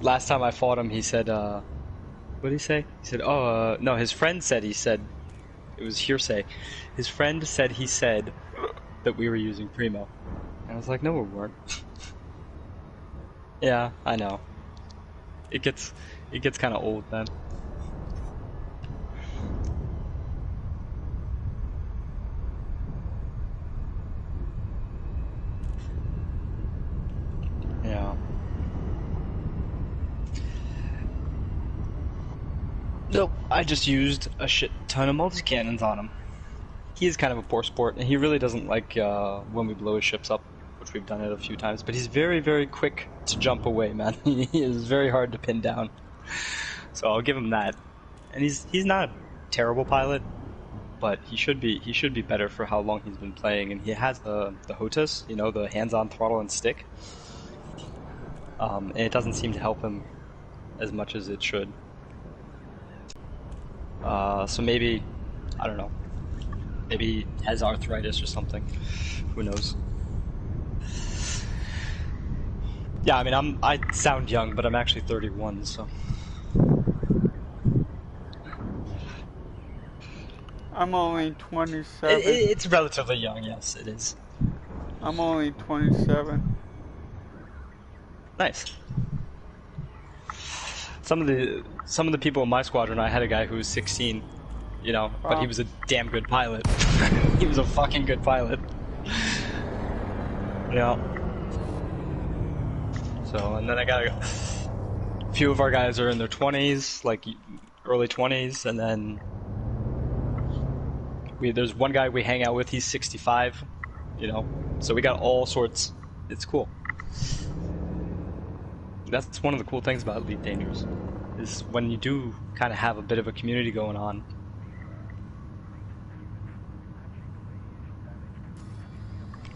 Last time I fought him, he said, what did he say? He said, no, his friend said, it was hearsay. His friend said he said that we were using Primo. And I was like, no, we weren't. Yeah, I know. It gets kind of old then. Yeah. Nope, I just used a shit ton of multi-cannons on him. He is kind of a poor sport, and he really doesn't like when we blow his ships up, which we've done it a few times, but he's very, very quick to jump away, man. He is very hard to pin down. So I'll give him that. And he's not a terrible pilot, but he should be better for how long he's been playing, and he has the HOTAS, you know, the hands-on throttle and stick. and it doesn't seem to help him as much as it should. So maybe, I don't know, maybe he has arthritis or something. Who knows? Yeah, I mean, I sound young, but I'm actually 31, so. I'm only 27. It's relatively young, yes, it is. I'm only 27. Nice. Some of the people in my squadron, I had a guy who was 16, you know, but he was a damn good pilot. He was a fucking good pilot. Yeah. So, and then I got a few of our guys are in their 20s, like early 20s, and then there's one guy we hang out with, he's 65, you know, so we got all sorts. It's cool. That's one of the cool things about Elite Dangerous, is when you do kind of have a bit of a community going on.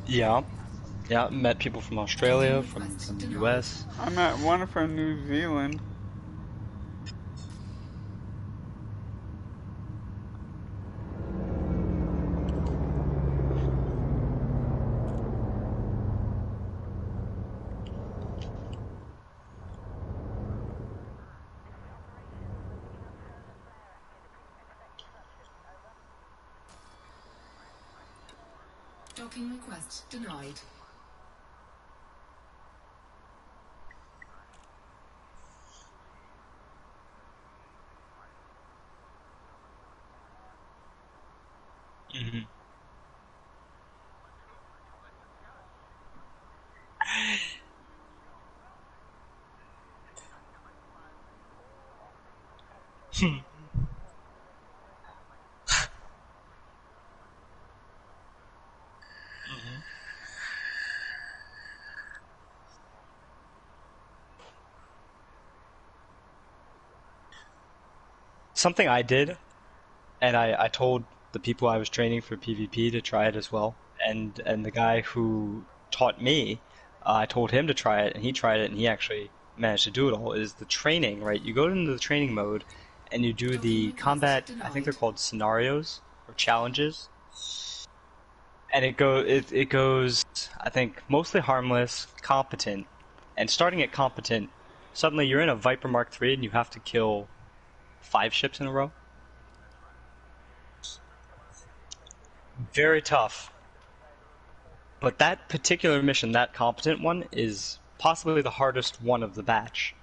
Yeah. Yeah, met people from Australia, from the US. I met one from New Zealand. Docking request denied. Mm-hmm. Something I did, and I told the people I was training for PvP to try it as well, and the guy who taught me, I told him to try it, and he tried it, and he actually managed to do it all, is the training, right? You go into the training mode, and you do the combat, I think they're called scenarios, or challenges, and it goes, I think, mostly harmless, competent, and starting at competent, suddenly you're in a Viper Mark III, and you have to kill 5 ships in a row. Very tough. But that particular mission, that competent one, is possibly the hardest one of the batch.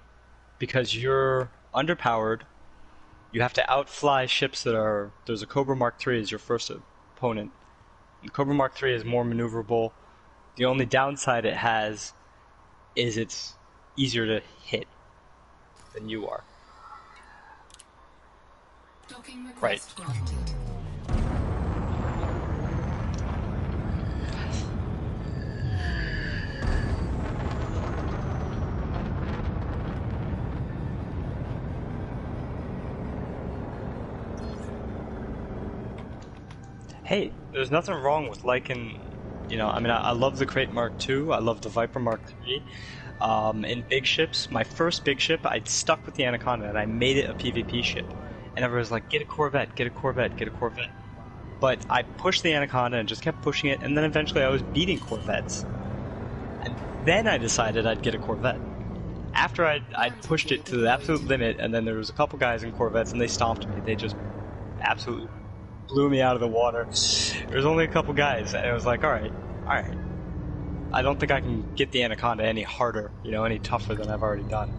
Because you're underpowered, you have to outfly ships that are... There's a Cobra Mark III as your first opponent. The Cobra Mark III is more maneuverable. The only downside it has is it's easier to hit than you are. Docking Right. request granted. Hey, there's nothing wrong with liking, you know, I mean, I love the Crate Mark II, I love the Viper Mark III. In big ships, my first big ship, I'd stuck with the Anaconda and I made it a PvP ship. And everyone was like, get a Corvette, get a Corvette, get a Corvette. But I pushed the Anaconda and just kept pushing it, and then eventually I was beating Corvettes. And then I decided I'd get a Corvette. After I'd pushed it to the absolute limit, and then there was a couple guys in Corvettes and they stomped me. They just absolutely blew me out of the water. There was only a couple guys, and it was like, alright. I don't think I can get the Anaconda any harder, you know, any tougher than I've already done.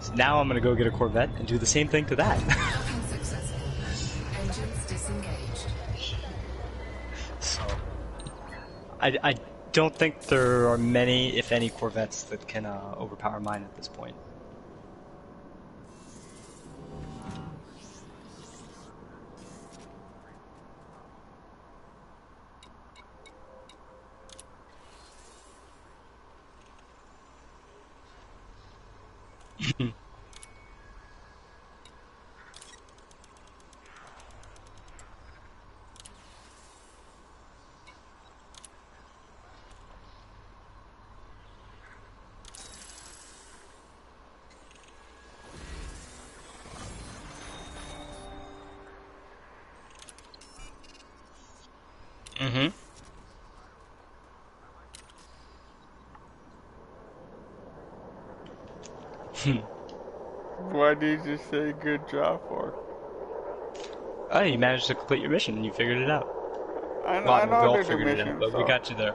So now I'm gonna go get a Corvette and do the same thing to that. Docking successful. Engines disengaged. So, I don't think there are many, if any, Corvettes that can overpower mine at this point. Mm-hmm. What did you say good job for? Oh, you managed to complete your mission. You figured it out. I Well, I mean, we know all there's a figured it out, mission, but we so got you there.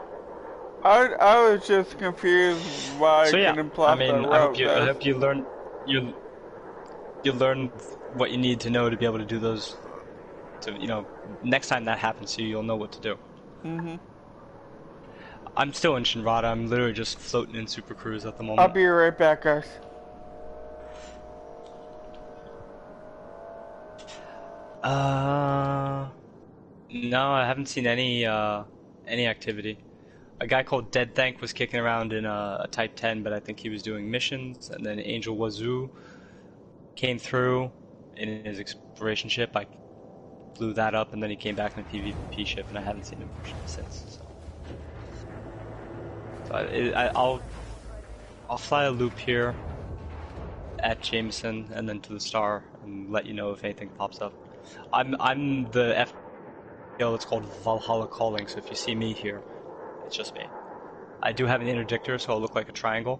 I was just confused why So I yeah, couldn't I plot mean, that I hope route. I hope you learn you learn what you need to know to be able to do those. To next time that happens to you, you'll know what to do. Mhm. I'm still in Shinrada. I'm literally just floating in Super Cruise at the I'll moment. be right back, guys. No, I haven't seen any activity. A guy called Dead Thank was kicking around in a Type 10, but I think he was doing missions. And then Angel Wazoo came through in his exploration ship. I blew that up, and then he came back in a PvP ship, and I haven't seen him since. So I'll fly a loop here at Jameson and then to the star and let you know if anything pops up. I'm the FPL that's called Valhalla Calling, so if you see me here, it's just me. I do have an interdictor, so I'll look like a triangle,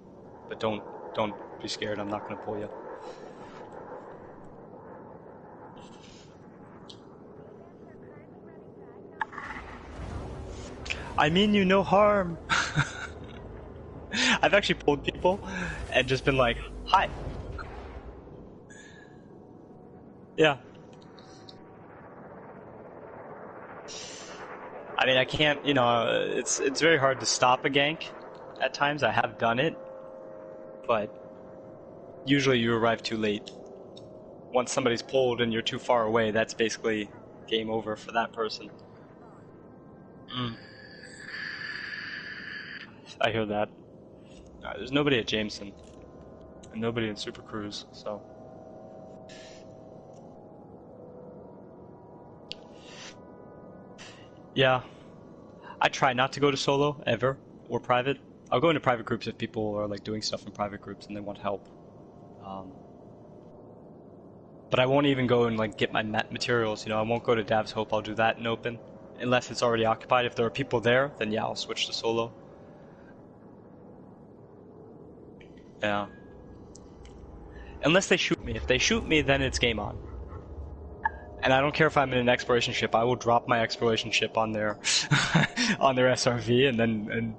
but don't be scared. I'm not gonna pull you. I mean you no harm. I've actually pulled people and just been like, hi. Yeah. I mean, I can't, it's very hard to stop a gank at times. I have done it, but usually you arrive too late. Once somebody's pulled and you're too far away, that's basically game over for that person. I hear that. There's nobody at Jameson, and nobody in Super Cruise, so. Yeah. I try not to go to solo, ever, or private. I'll go into private groups if people are like doing stuff in private groups and they want help. But I won't even go and like get my materials, I won't go to Dav's Hope, I'll do that in open. Unless it's already occupied. If there are people there, then yeah, I'll switch to solo. Yeah. Unless they shoot me. If they shoot me, then it's game on. And I don't care if I'm in an exploration ship. I will drop my exploration ship on their on their SRV and then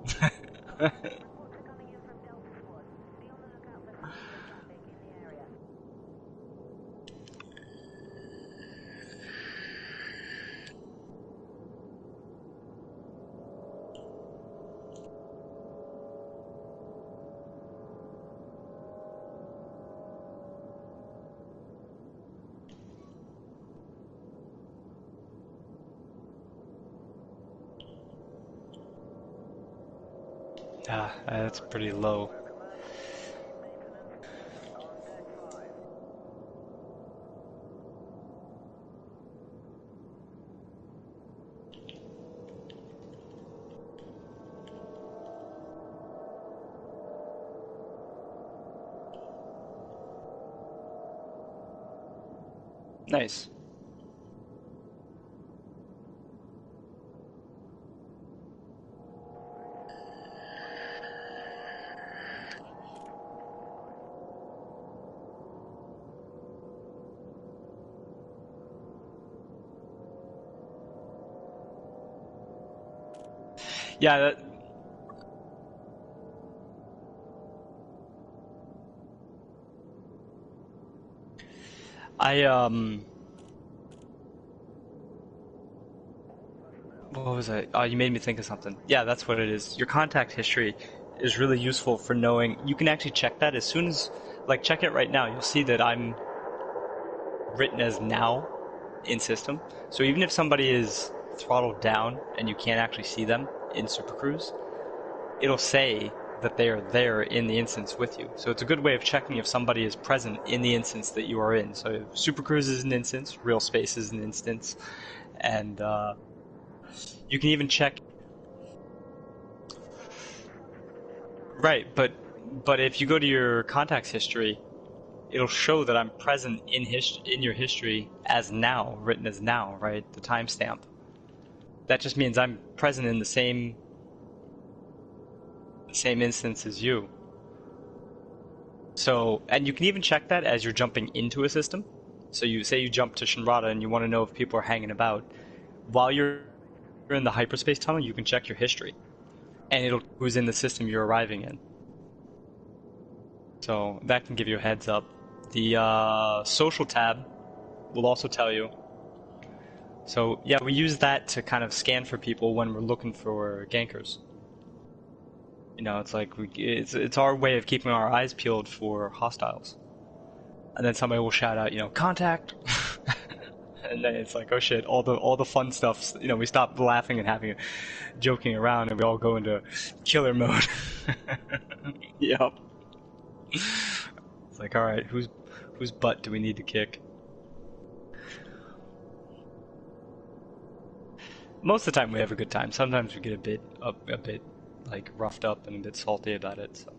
that's pretty low. Nice. Yeah, what was I? Oh, you made me think of something. Yeah, that's what it is. Your contact history is really useful for knowing. You can actually check that as soon as, check it right now. You'll see that I'm written as now in system. So even if somebody is throttled down and you can't actually see them in Super Cruise, it'll say that they are there in the instance with you. So it's a good way of checking if somebody is present in the instance that you are in. So Super Cruise is an instance, Real Space is an instance, and you can even check. Right, but if you go to your contacts history, it'll show that I'm present in your history as now, written as now, right? The timestamp. that just means I'm present in the same instance as you. So, and you can even check that as you're jumping into a system. So you say you jump to Shinrada and you want to know if people are hanging about. While you're in the hyperspace tunnel, you can check your history. And it'll who's in the system you're arriving in. So that can give you a heads up. The social tab will also tell you. So yeah, we use that to kind of scan for people when we're looking for gankers. You know, it's like it's our way of keeping our eyes peeled for hostiles. And then somebody will shout out, you know, contact. And then it's like, oh shit, all the fun stuff. You know, we stop laughing and joking around, and we all go into killer mode. Yep. It's like, all right, whose butt do we need to kick? Most of the time we have a good time. Sometimes we get a bit like roughed up and a bit salty about it. So.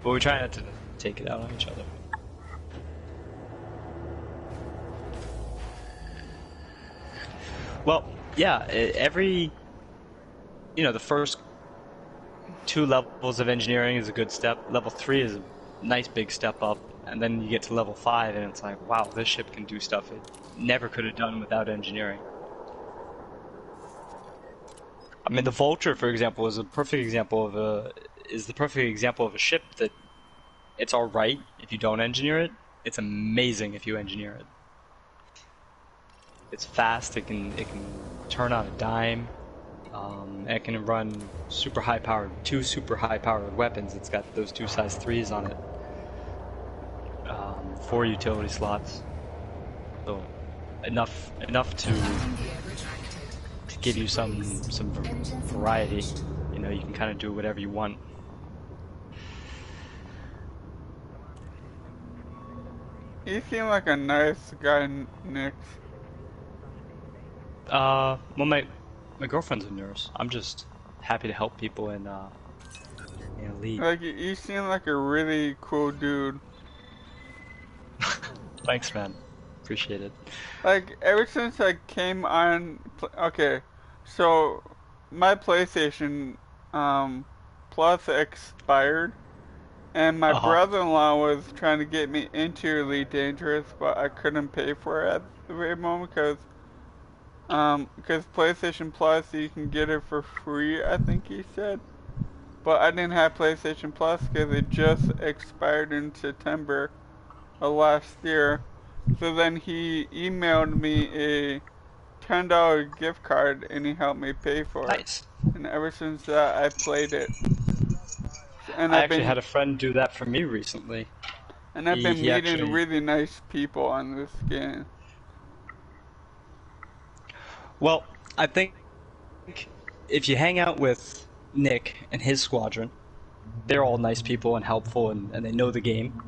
But we try not to take it out on each other. Well, yeah, the first 2 levels of engineering is a good step. Level 3 is a nice big step up, and then you get to level 5 and it's like, wow, this ship can do stuff it never could have done without engineering. I mean, the Vulture, for example, is the perfect example of a ship that it's all right if you don't engineer it. It's amazing if you engineer it. It's fast. It can turn on a dime. It can run two super high powered weapons. It's got those 2 size 3s on it. 4 utility slots. So enough to give you some variety. You know, you can kind of do whatever you want. You seem like a nice guy, Nick. Well, my girlfriend's a nurse. I'm just happy to help people in Elite. Like, you seem like a really cool dude. Thanks, man. Appreciate it. Like, ever since I came on... Okay, so my PlayStation Plus expired, and my brother-in-law was trying to get me into Elite Dangerous, but I couldn't pay for it at the very moment because PlayStation Plus, you can get it for free, I think he said. But I didn't have PlayStation Plus because it just expired in September of last year. So then he emailed me a $10 gift card and he helped me pay for it. Nice. And ever since that, I played it. And I actually had a friend do that for me recently. And I've been meeting really nice people on this game. Well, I think if you hang out with Nick and his squadron, they're all nice people and helpful, and they know the game.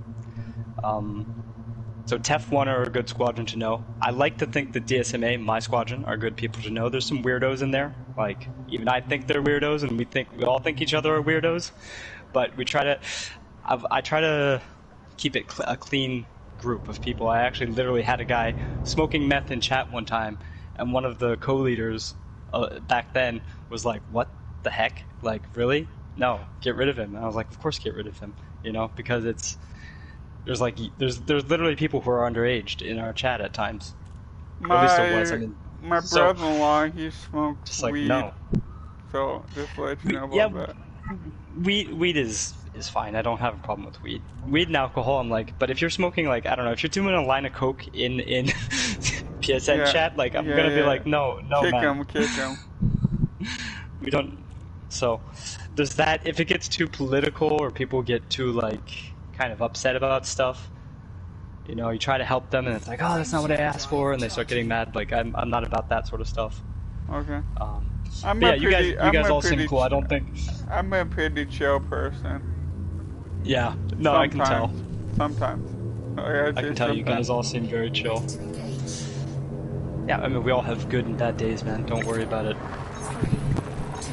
So TEF1 are a good squadron to know. I like to think that DSMA, my squadron, are good people to know. There's some weirdos in there. Like, even I think they're weirdos, and we all think each other are weirdos. But I try to keep it a clean group of people. I actually literally had a guy smoking meth in chat one time, and one of the co-leaders back then was like, "What the heck? Like, really? No, get rid of him." And I was like, "Of course, get rid of him." You know, because there's literally people who are underage in our chat at times. At least there was. I mean, my brother-in-law, he smokes just like, weed. no. So just to let you know about that. Weed is fine. I don't have a problem with weed. Weed and alcohol, I'm like, but if you're smoking, like, I don't know, if you're doing a line of coke in PSN chat, like, I'm gonna be like, no, man. Kick him. We don't. So there's that. If it gets too political or people get too, like, kind of upset about stuff, you know, you try to help them and it's like, oh, that's not what I asked for, and they start getting mad. Like, I'm not about that sort of stuff. Okay. You guys all seem cool. I don't think I'm a pretty chill person. Yeah, no, I can tell. Sometimes. I can tell you guys all seem very chill. Yeah, I mean, we all have good and bad days, man. Don't worry about it.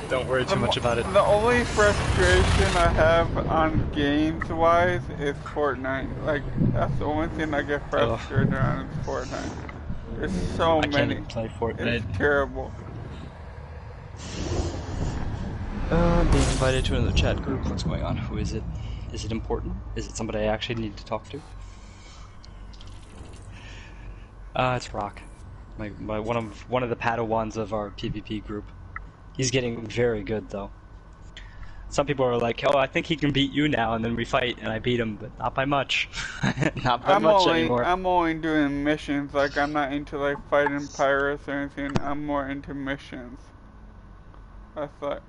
Don't worry too much about it. The only frustration I have on games-wise is Fortnite. Like, that's the only thing I get frustrated on is Fortnite. There's so many. I can't even play Fortnite. It's terrible. Being invited to another chat group. What's going on? Who is it? Is it important? Is it somebody I actually need to talk to? It's Rock. One of the Padawans of our PvP group. He's getting very good though. Some people are like, "Oh, I think he can beat you now," and then we fight, and I beat him, but not by much. Not by much anymore. I'm only doing missions. Like, I'm not into like fighting pirates or anything. I'm more into missions. That's like.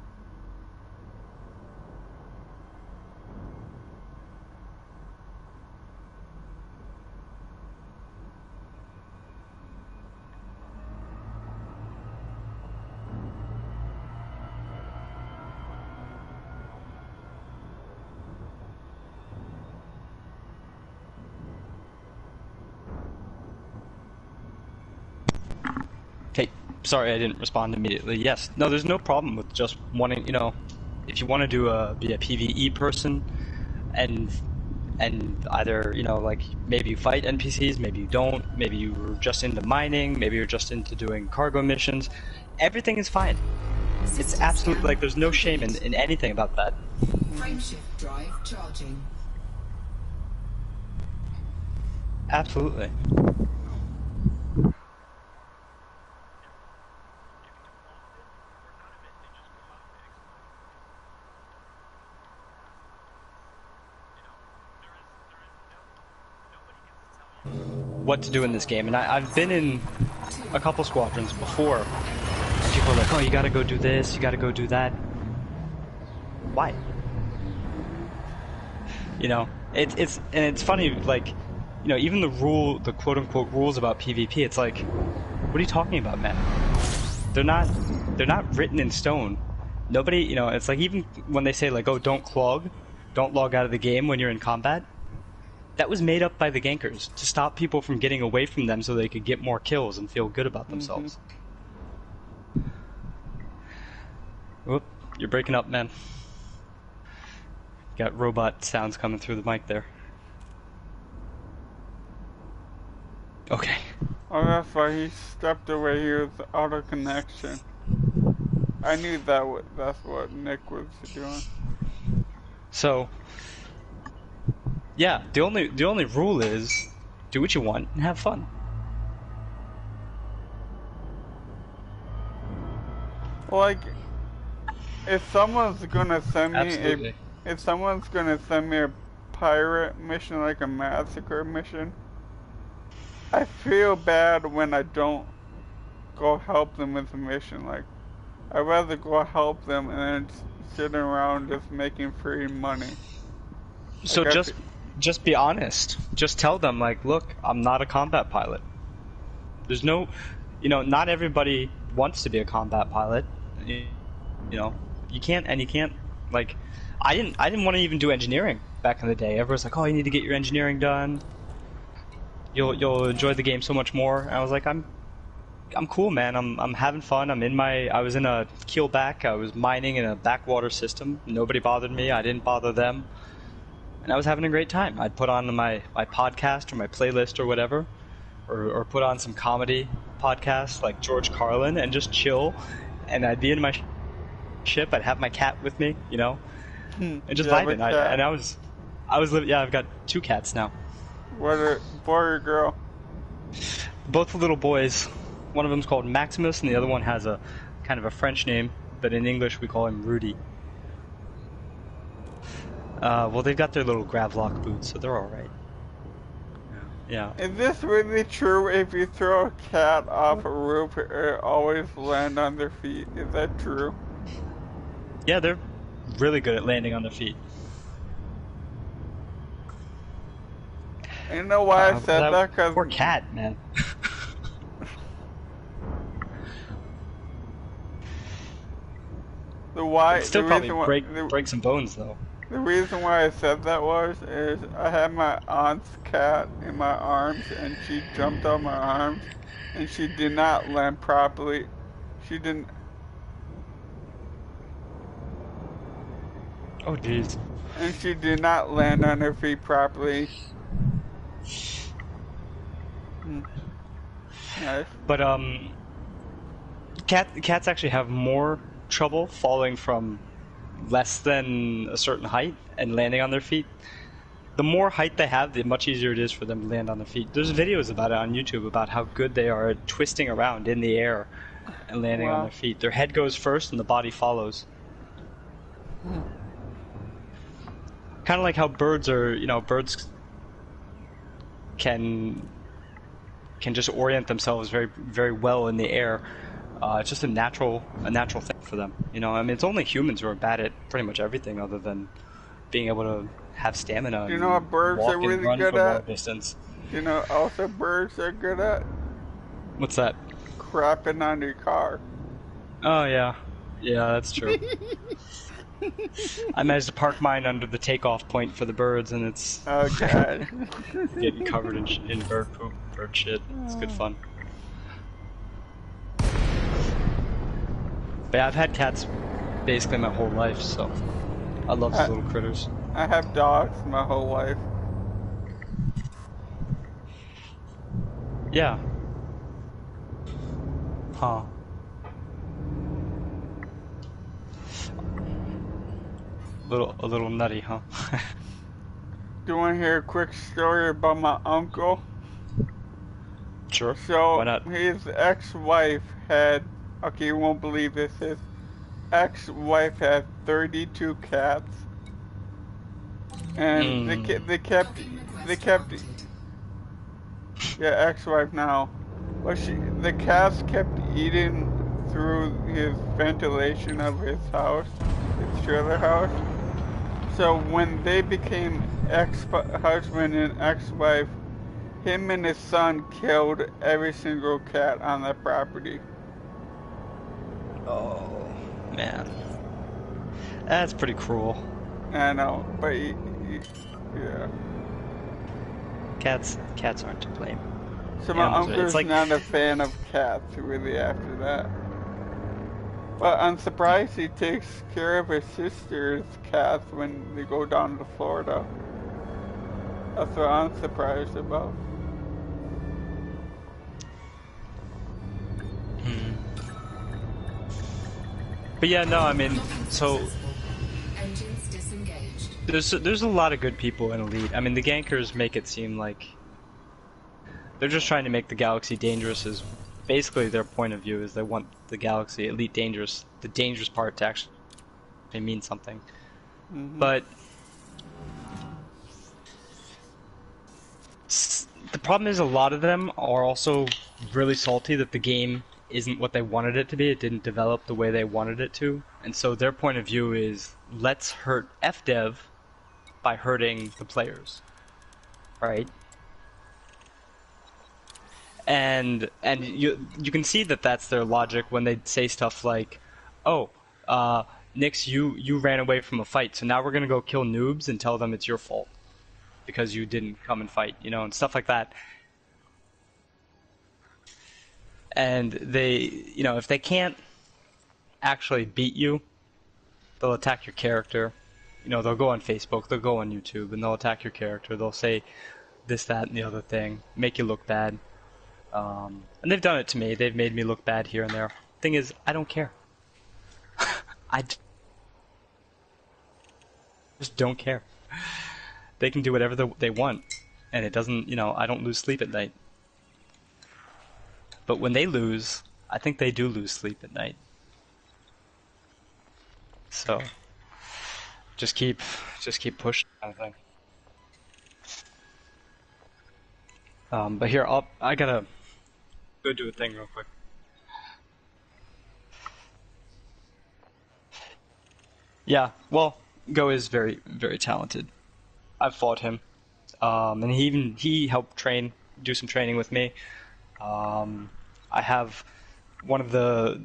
Okay, sorry I didn't respond immediately. Yes, no, there's no problem with just wanting, you know, if you want to be a PvE person, and either, you know, like maybe you fight NPCs, maybe you don't, maybe you're just into mining, maybe you're just into doing cargo missions, everything is fine. It's absolutely, like, there's no shame in anything about that. Frameshift drive charging. Absolutely. What to do in this game, and I've been in a couple squadrons before, and people are like, "Oh, you gotta go do this, you gotta go do that." Why? You know, it's funny, like, you know, even the quote unquote rules about PvP, it's like, what are you talking about, man? They're not written in stone. Nobody, you know, it's like, even when they say like, "Oh, don't log out of the game when you're in combat." That was made up by the gankers to stop people from getting away from them so they could get more kills and feel good about themselves. Whoop, you're breaking up, man. Got robot sounds coming through the mic there. Okay. Oh, that's why he stepped away. He was out of connection. I knew that's what Nick was doing. So, yeah, the only rule is do what you want and have fun. Like, if someone's gonna send me Absolutely. if someone's gonna send me a pirate mission, like a massacre mission, I feel bad when I don't go help them with the mission. Like, I'd rather go help them and then sitting around just making free money. So Like, just be honest. Just tell them, like, look, I'm not a combat pilot. There's no, you know, not everybody wants to be a combat pilot. You know, you can't, like, I didn't want to even do engineering back in the day. Everyone's like, oh, you need to get your engineering done. You'll enjoy the game so much more. And I was like, I'm cool, man. I'm having fun. I was in a keelback. I was mining in a backwater system. Nobody bothered me. I didn't bother them. And I was having a great time. I'd put on my podcast or my playlist or whatever, or put on some comedy podcasts like George Carlin and just chill. And I'd be in my ship. I'd have my cat with me, you know, and just vibing. Yeah, I've got 2 cats now. What a boy or girl? Both little boys. One of them's called Maximus, and the other one has a kind of a French name, but in English we call him Rudy. Well, they've got their little Gravlock boots, so they're all right. Yeah. Is this really true? If you throw a cat off a roof, it always land on their feet. Is that true? Yeah, they're really good at landing on their feet. You know why I said that? Cause poor cat, man. It'd still probably break some bones, though. The reason why I said that is I had my aunt's cat in my arms, and she jumped on my arms, and she did not land properly. She didn't. Oh, jeez. And she did not land on her feet properly. Nice. But cats actually have more trouble falling from less than a certain height and landing on their feet. The more height they have, the much easier it is for them to land on their feet. There's videos about it on YouTube about how good they are at twisting around in the air and landing on their feet. Their head goes first and the body follows. Kind of like how birds are, you know, birds can just orient themselves very, very well in the air. It's just a natural thing for them. You know, I mean, it's only humans who are bad at pretty much everything other than being able to have stamina. You know what birds walk are and really run good for long at? distance. You know, also birds are good at What's that? crapping on your car. Oh yeah, yeah, that's true. I managed to park mine under the takeoff point for the birds, and it's Oh god. getting covered in bird poop, bird shit. It's good fun. But yeah, I've had cats basically my whole life, so I love these little critters. I have dogs my whole life. Yeah. Huh. A little nutty, huh? Do you want to hear a quick story about my uncle? Sure. So Why not? his ex-wife had, okay, you won't believe this, his ex-wife had 32 cats. And they kept, yeah, ex-wife now. But the cats kept eating through his ventilation of his house, his trailer house. So when they became ex-husband and ex-wife, him and his son killed every single cat on the property. Oh, man. That's pretty cruel. I know, but yeah. Cats aren't to blame. So my Animals, uncle's it's like- not a fan of cats really after that. But I'm surprised he takes care of his sister's cats when they go down to Florida. That's what I'm surprised about. But yeah, no, I mean, so Engines disengaged. there's a lot of good people in Elite. I mean, the gankers make it seem like they're just trying to make the galaxy dangerous. Is basically their point of view is they want the galaxy Elite dangerous, the dangerous part to actually mean something. But the problem is a lot of them are also really salty that the game isn't what they wanted it to be. It didn't develop the way they wanted it to. And so their point of view is, let's hurt FDev by hurting the players. Right? And you can see that that's their logic when they say stuff like, oh, Nyx, you ran away from a fight, so now we're gonna go kill noobs and tell them it's your fault because you didn't come and fight, you know, and stuff like that. And they, you know, if they can't actually beat you, they'll attack your character. You know, they'll go on Facebook, they'll go on YouTube, and they'll attack your character. They'll say this, that, and the other thing, make you look bad. And they've done it to me. They've made me look bad here and there. Thing is, I don't care. I just don't care. They can do whatever they want, and it doesn't, you know, I don't lose sleep at night. But when they lose, I think they do lose sleep at night. So, just keep pushing, kind of thing. But here, I gotta go do a thing real quick. Yeah, well, Go is very, very talented. I've fought him, and he helped do some training with me. I have one of the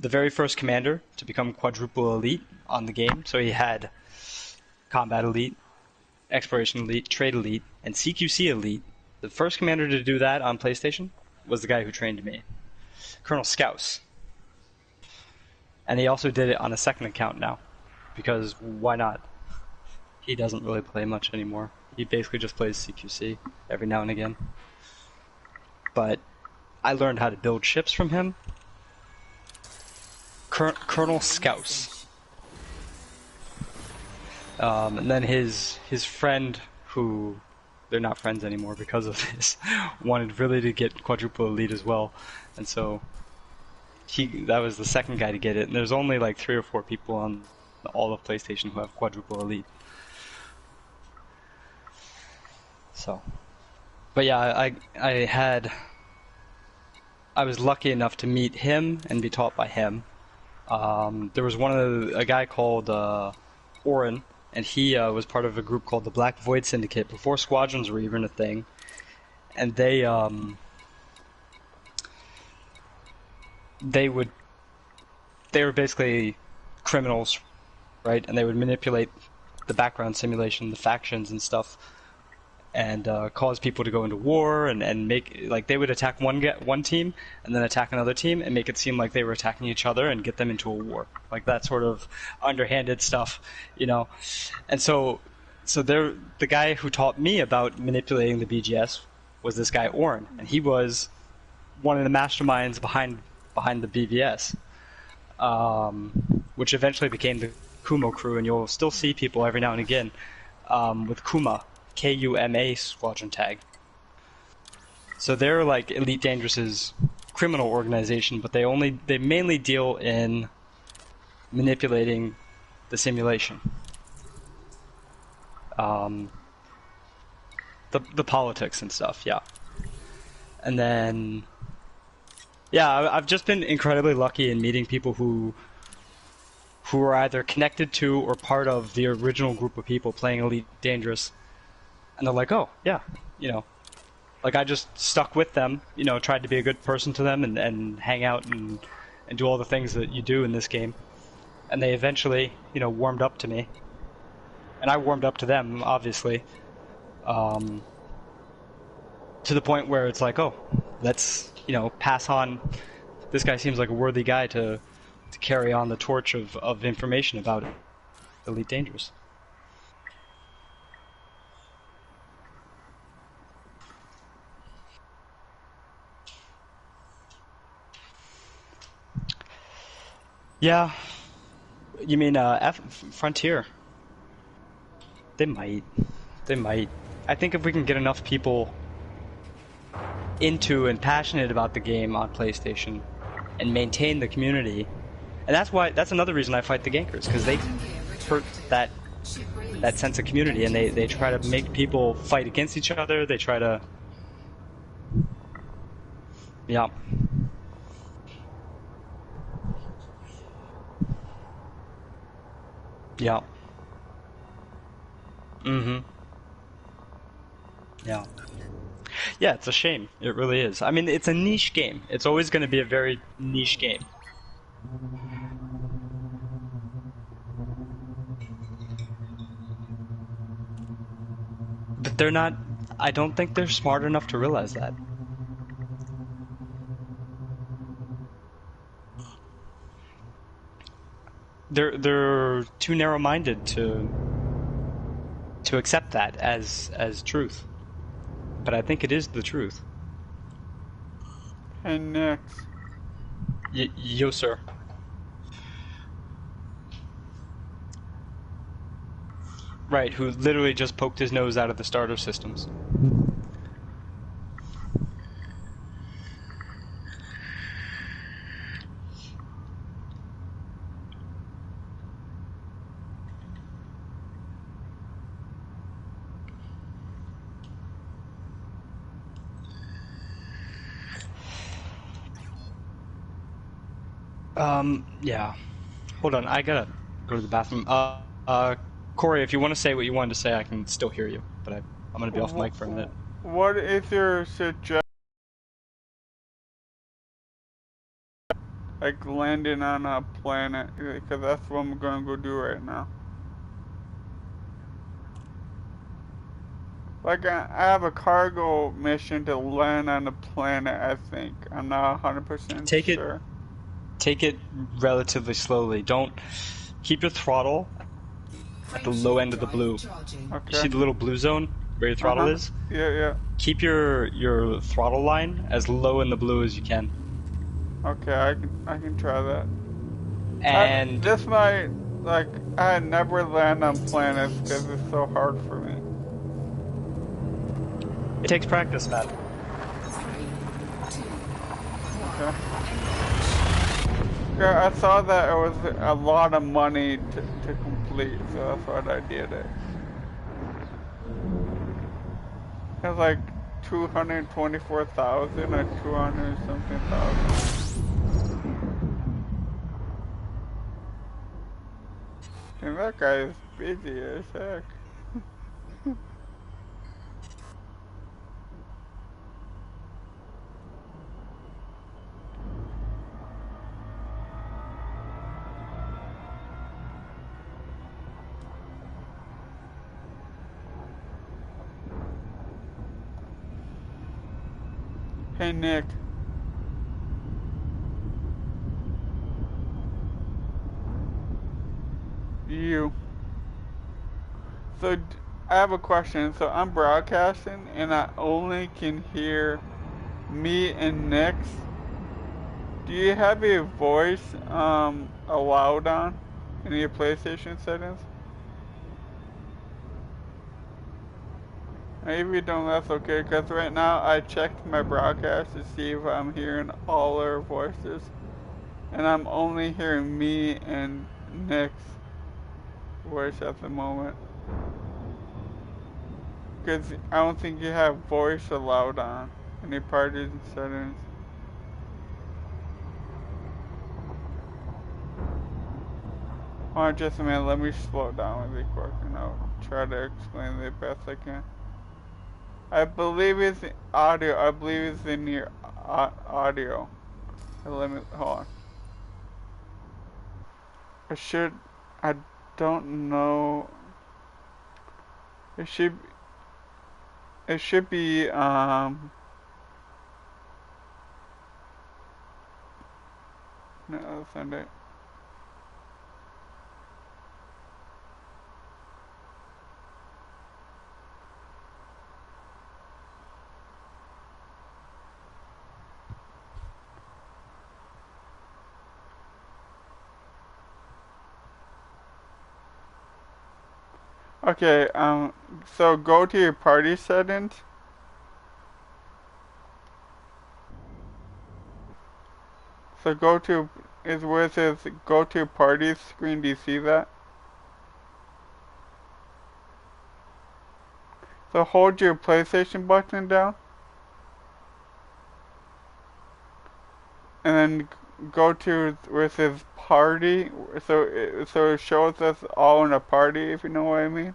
very first commander to become quadruple elite on the game. So he had combat elite, exploration elite, trade elite, and CQC elite. The first commander to do that on PlayStation was the guy who trained me, Colonel Scouse. And he also did it on a second account now, because why not? He doesn't really play much anymore. He basically just plays CQC every now and again. But I learned how to build ships from him. Colonel Scouse. And then his friend, who they're not friends anymore because of this, wanted really to get quadruple elite as well, and so that was the second guy to get it. And there's only like 3 or 4 people on all of PlayStation who have quadruple elite. So, but yeah, I was lucky enough to meet him and be taught by him. There was a guy called Oren, and he was part of a group called the Black Void Syndicate before squadrons were even a thing. And they were basically criminals, right? And they would manipulate the background simulation, the factions and stuff, and cause people to go into war and make, like, they would attack one team and then attack another team and make it seem like they were attacking each other and get them into a war, like that sort of underhanded stuff, you know. And so the guy who taught me about manipulating the BGS was this guy Oren, and he was one of the masterminds behind the BVS, which eventually became the Kumo crew, and you'll still see people every now and again with Kuma. KUMA squadron tag. So they're like Elite Dangerous's criminal organization, but they mainly deal in manipulating the simulation. The politics and stuff, yeah. And then, yeah, I've just been incredibly lucky in meeting people who are either connected to or part of the original group of people playing Elite Dangerous. And they're like, oh, yeah, you know, like I just stuck with them, you know, tried to be a good person to them and hang out and do all the things that you do in this game. And they eventually, you know, warmed up to me. And I warmed up to them, obviously, to the point where it's like, oh, let's, you know, pass on. This guy seems like a worthy guy to carry on the torch of information about Elite Dangerous. Yeah, you mean Frontier? They might. I think if we can get enough people into and passionate about the game on PlayStation and maintain the community, and that's another reason I fight the gankers, because they hurt that sense of community, and they try to make people fight against each other. They try to, yeah. Yeah. Mm-hmm. Yeah. Yeah, it's a shame. It really is. I mean, it's a niche game. It's always going to be a very niche game. But they're not... I don't think they're smart enough to realize that. They're too narrow-minded to accept that as truth. But I think it is the truth. And next. Yo, sir. Right, who literally just poked his nose out of the starter systems. Yeah. Hold on, I gotta go to the bathroom. Corey, if you want to say what you wanted to say, I can still hear you, but I'm gonna be off mic for a minute. What is your suggestion? Like landing on a planet, because that's what I'm gonna go do right now. Like I have a cargo mission to land on a planet, I think. I'm not 100% sure. Take it relatively slowly. Don't keep your throttle at the low end of the blue. Okay. You see the little blue zone where your throttle is? Yeah. Keep your throttle line as low in the blue as you can. Okay, I can try that. And This might, like, I never land on planets because it's so hard for me. it takes practice, man. 3, 2, Okay. Yeah, I saw that it was a lot of money to complete, so that's what I did it. It was like 224,000 or 200 something thousand. And that guy is busy as heck. Hey Nick. You. So I have a question. So I'm broadcasting and I only can hear me and Nick's. Do you have a voice allowed on in your PlayStation settings? Maybe you don't, that's okay, because right now I checked my broadcast to see if I'm hearing all our voices. And I'm only hearing me and Nick's voice at the moment. Because I don't think you have voice allowed on any parties and settings. Hold on just a minute, let me slow down really quick and I'll try to explain it the best I can. I believe it's audio, I believe it's in your audio. Let me, hold on. I don't know. It should be, no, I'll send it. Okay, so go to your party settings. So go to, is where it says go to party screen, do you see that? So hold your PlayStation button down. And then go to where it says party, so it shows us all in a party, if you know what I mean.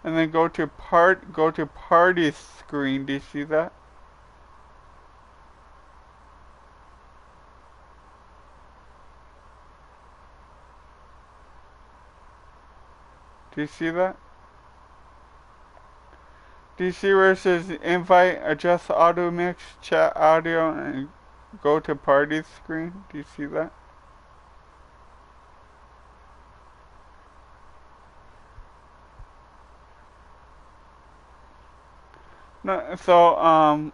And then go to party screen. Do you see that? Do you see that? Do you see where it says invite, adjust audio mix, chat audio, and go to party screen? Do you see that? No, so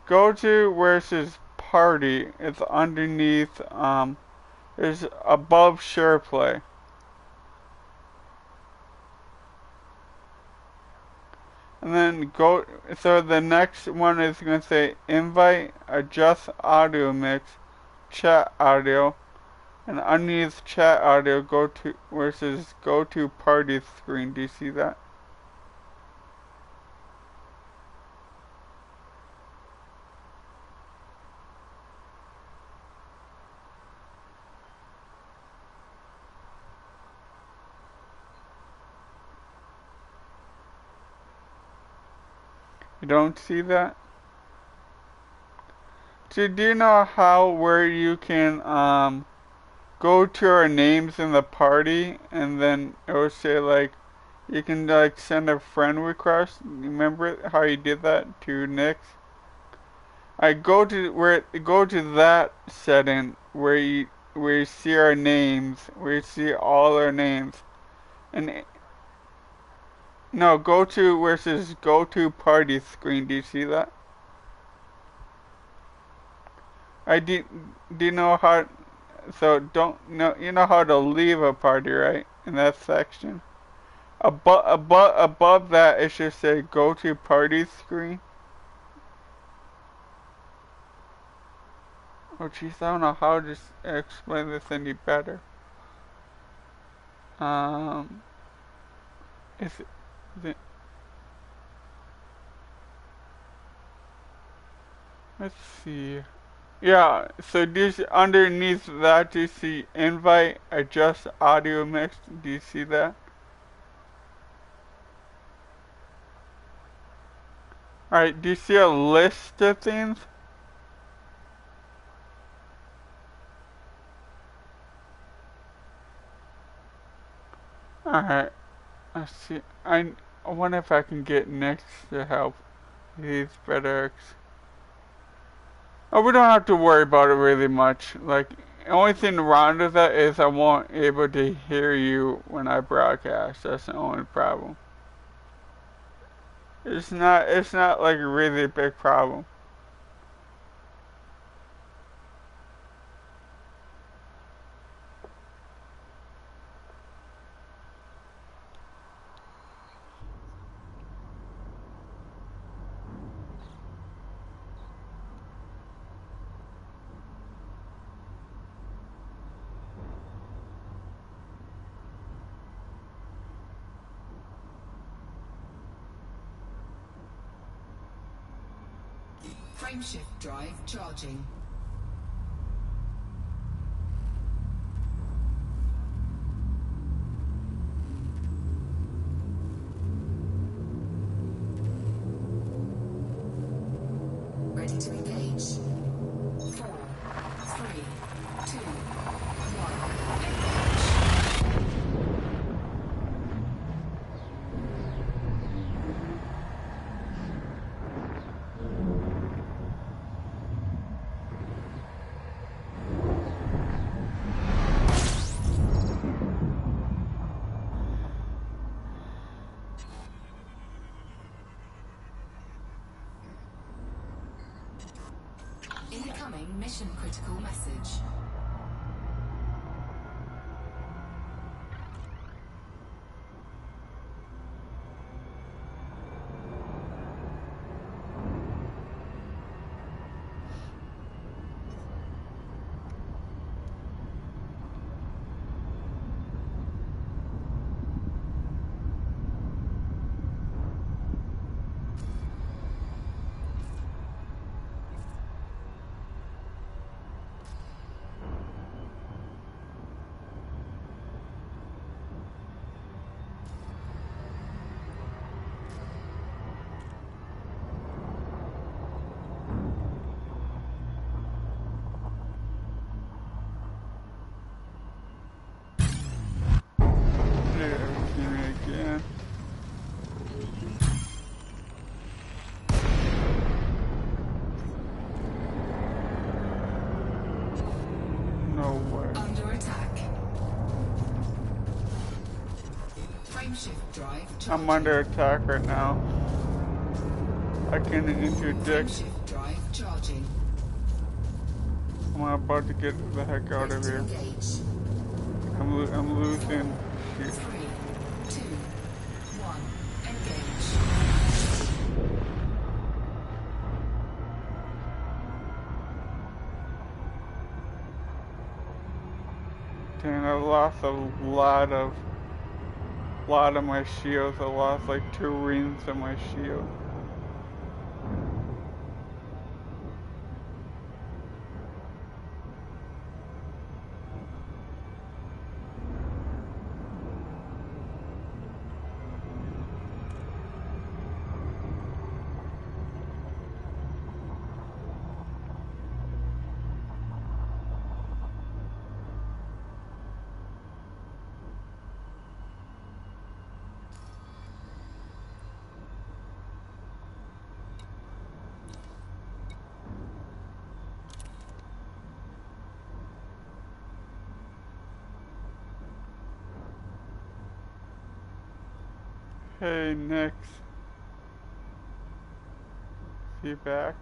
go to where it says party. It's underneath, it's above SharePlay. And then go, so the next one is going to say invite, adjust audio mix, chat audio, and underneath chat audio, go to where it says go to party screen. Do you see that? You don't see that? So do you know how where you can go to our names in the party and then it will say like you can like send a friend request? Remember how you did that to Nick's? I go to that setting where you see our names, where you see all our names. And no, go to where it says go to party screen. Do you see that? Do you know how so don't know, you know how to leave a party, right? In that section. Above that, it should say go to party screen. Oh jeez, I don't know how to explain this any better. Is it, let's see. Yeah, so this underneath that you see invite, adjust audio mix. Do you see that? Alright, do you see a list of things? Alright, let's see. I wonder if I can get Nick to help. He's better. Oh, we don't have to worry about it really much. Like, the only thing wrong with that is I won't able to hear you when I broadcast. That's the only problem. It's not like a really big problem. Frameshift drive charging. Ready to engage. 4, 3, 2, 1. Incoming mission critical message. Again. No way. Under attack. Frameshift drive charging. I'm under attack right now. I can interdict. Frameshift drive charging. I'm about to get the heck out of here. Engage. I'm losing. 3, 2, 1. Engage. Dang, I lost a lot of my shields. I lost like 2 rings of my shield. Hey, Nix. You back?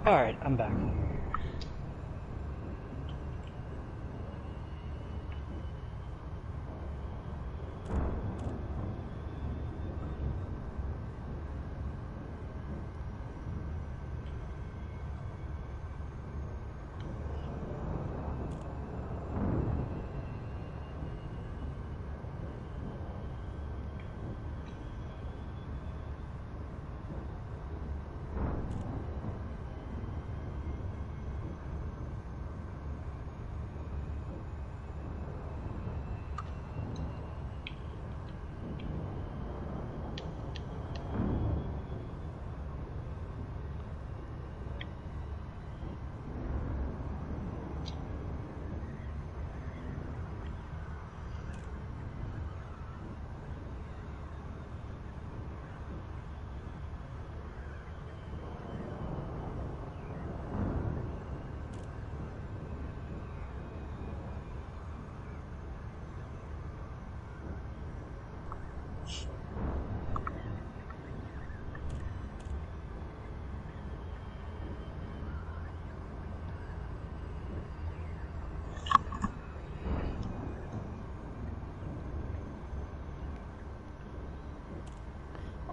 Alright, I'm back.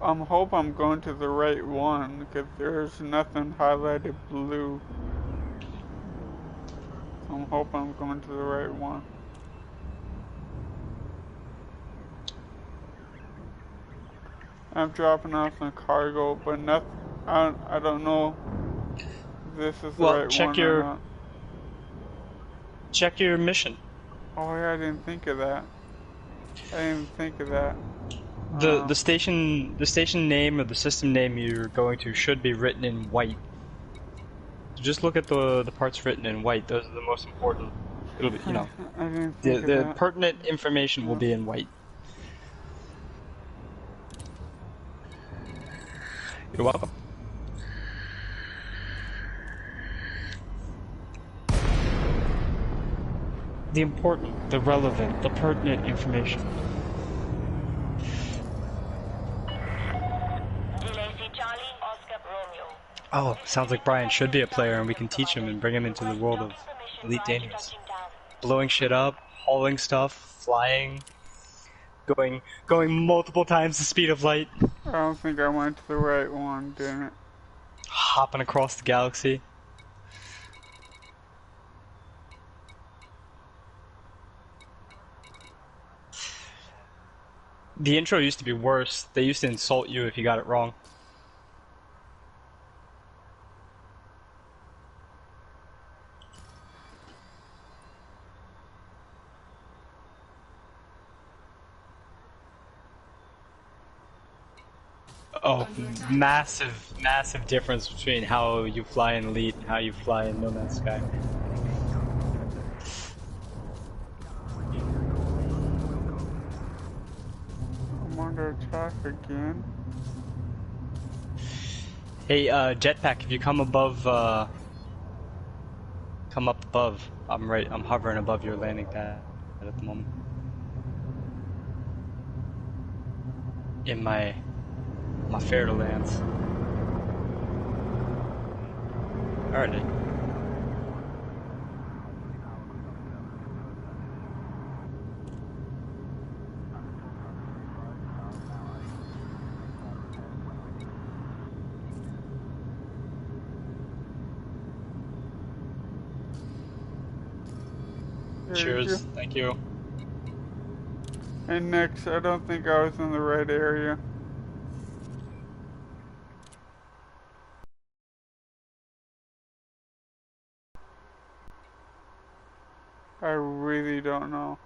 Hope I'm going to the right one, because there's nothing highlighted blue. Hope I'm going to the right one. I'm dropping off some cargo, but nothing. I don't know if this is the right one or not. Check your mission. Oh yeah, I didn't think of that. The station name or the system name you're going to should be written in white. So just look at the parts written in white. Those are the most important. It'll be, you know, I didn't think of the that. pertinent information will be in white. You're welcome. The important, the relevant, the pertinent information. Oh, sounds like Brian should be a player and we can teach him and bring him into the world of Elite Dangerous. Blowing shit up, hauling stuff, flying, going multiple times the speed of light. I don't think I went to the right one, damn it. Hopping across the galaxy. The intro used to be worse. They used to insult you if you got it wrong. Oh, massive difference between how you fly in Elite and how you fly in No Man's Sky. I'm under attack again. Hey, Jetpack, if you come above, come up above. I'm hovering above your landing pad at the moment. In my Fairlands. Alright. Cheers, thank you. And next, I don't think I was in the right area. I really don't know.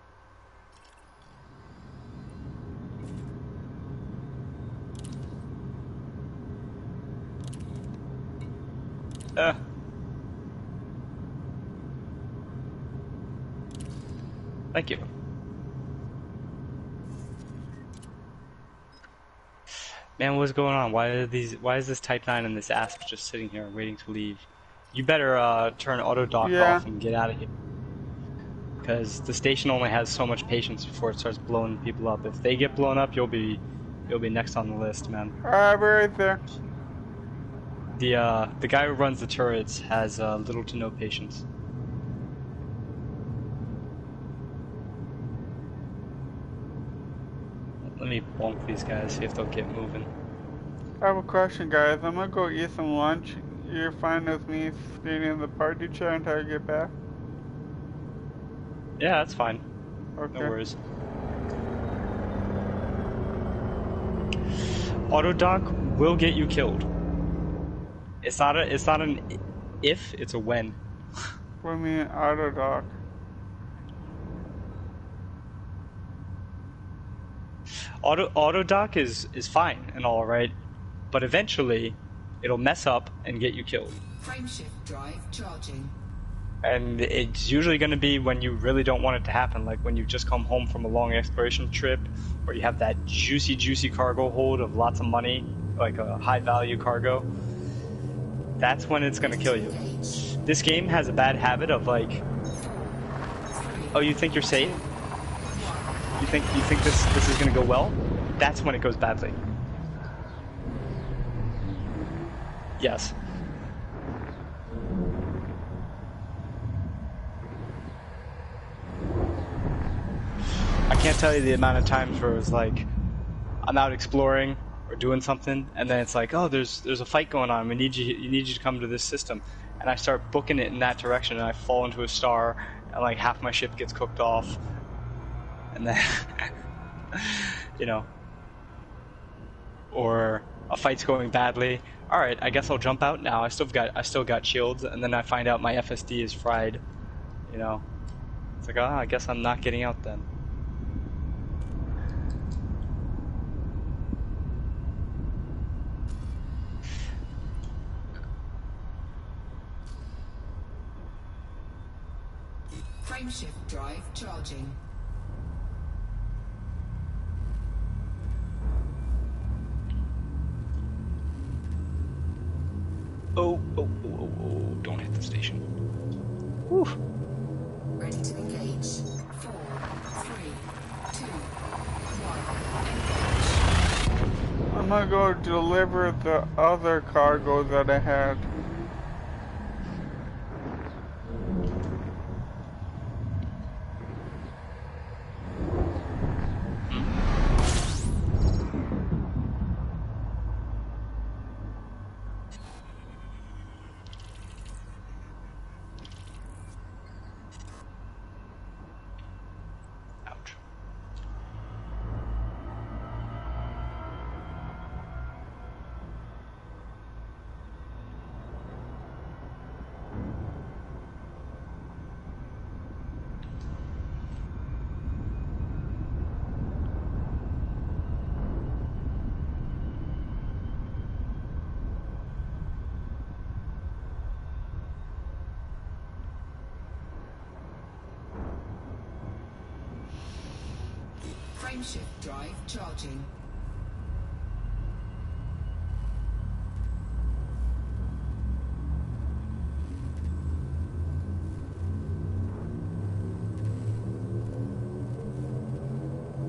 Thank you. Man, what's going on? Why is this Type 9 and this Asp just sitting here waiting to leave? You better turn auto dock off and get out of here. Because the station only has so much patience before it starts blowing people up. If they get blown up, you'll be next on the list, man. Alright, we're right there. The guy who runs the turrets has little to no patience. Let me bonk these guys, see if they'll get moving. I have a question, guys. I'm gonna go eat some lunch. You're fine with me staying in the party chair until I get back? Yeah, that's fine. Okay. No worries. Auto dock will get you killed. It's not an if, it's a when. What do you mean, auto dock? Auto dock is fine and all right, but eventually it'll mess up and get you killed. Frameshift drive charging. And it's usually going to be when you really don't want it to happen, like when you just come home from a long exploration trip, or you have that juicy cargo hold of lots of money, like a high value cargo. That's when it's going to kill you. This game has a bad habit of like, oh, you think you're safe? You think this is going to go well? That's when it goes badly. Yes. I can't tell you the amount of times where it was like, I'm out exploring or doing something, and then it's like, oh, there's a fight going on. You need you to come to this system, and I start booking it in that direction, and I fall into a star, and like half my ship gets cooked off, and then you know, or a fight's going badly. All right, I guess I'll jump out now. I still got shields, and then I find out my FSD is fried. You know, it's like, I guess I'm not getting out then. Frameshift drive charging. Oh, don't hit the station. Whew. Ready to engage. 4, 3, 2, 1. Engage. I'm gonna go deliver the other cargo that I had. Ouch. Frameshift drive charging.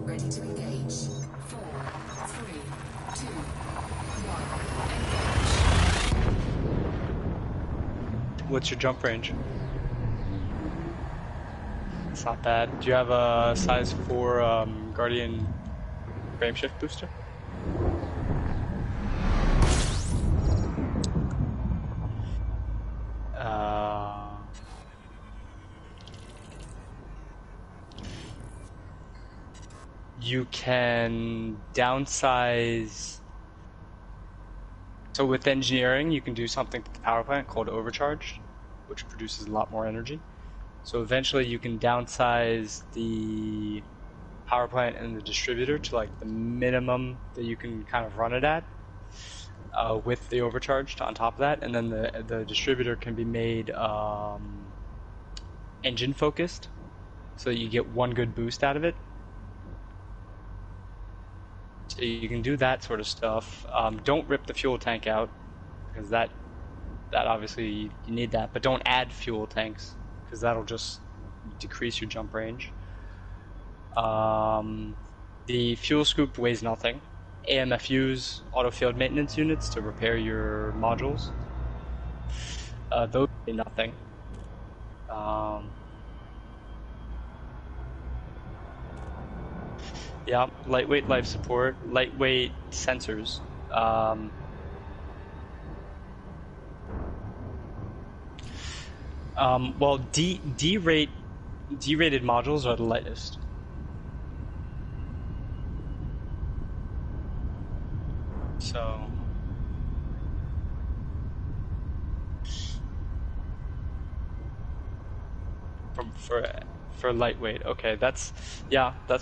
Ready to engage. 4, 3, 2, 1. Engage. What's your jump range? It's not bad. Do you have a size 4 Guardian frameshift booster? You can downsize. So with engineering, you can do something to the power plant called overcharge, which produces a lot more energy. So eventually you can downsize the power plant and the distributor to like the minimum that you can kind of run it at, with the overcharge on top of that, and then the distributor can be made engine focused, so that you get one good boost out of it. So you can do that sort of stuff. Don't rip the fuel tank out, because that obviously you need that, but don't add fuel tanks, because that'll just decrease your jump range. The fuel scoop weighs nothing, AMFUs, auto field maintenance units, to repair your modules. Those would be nothing. Yeah, lightweight life support, lightweight sensors. Well, D-rated modules are the lightest. So for lightweight, okay, that's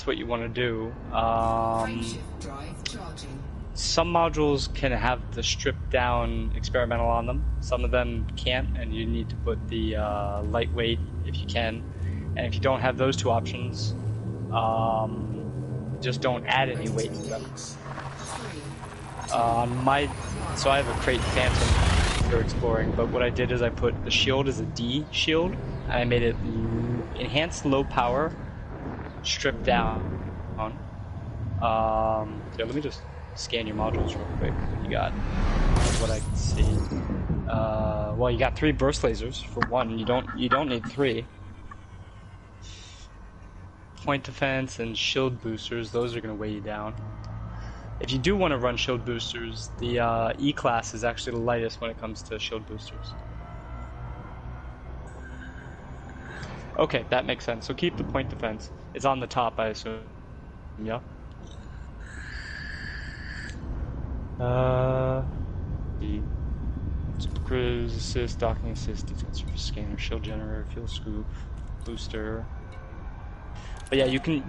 what you want to do. Frameshift drive charging. Some modules can have the stripped down experimental on them. Some of them can't, and you need to put the lightweight if you can. And if you don't have those two options, just don't add any weight to them. So I have a Crate Phantom for exploring, but what I did is I put the shield as a D shield, and I made it enhanced low power, stripped down. Yeah, let me just scan your modules real quick. What you got? What I can see. Well, you got 3 burst lasers for one. You don't need 3. Point defense and shield boosters. Those are going to weigh you down. If you do want to run shield boosters, the E-class is actually the lightest when it comes to shield boosters. Okay, that makes sense. So keep the point defense. It's on the top, I assume. Yeah. Cruise assist, docking assist, defense scanner, shield generator, fuel scoop, booster. But yeah, you can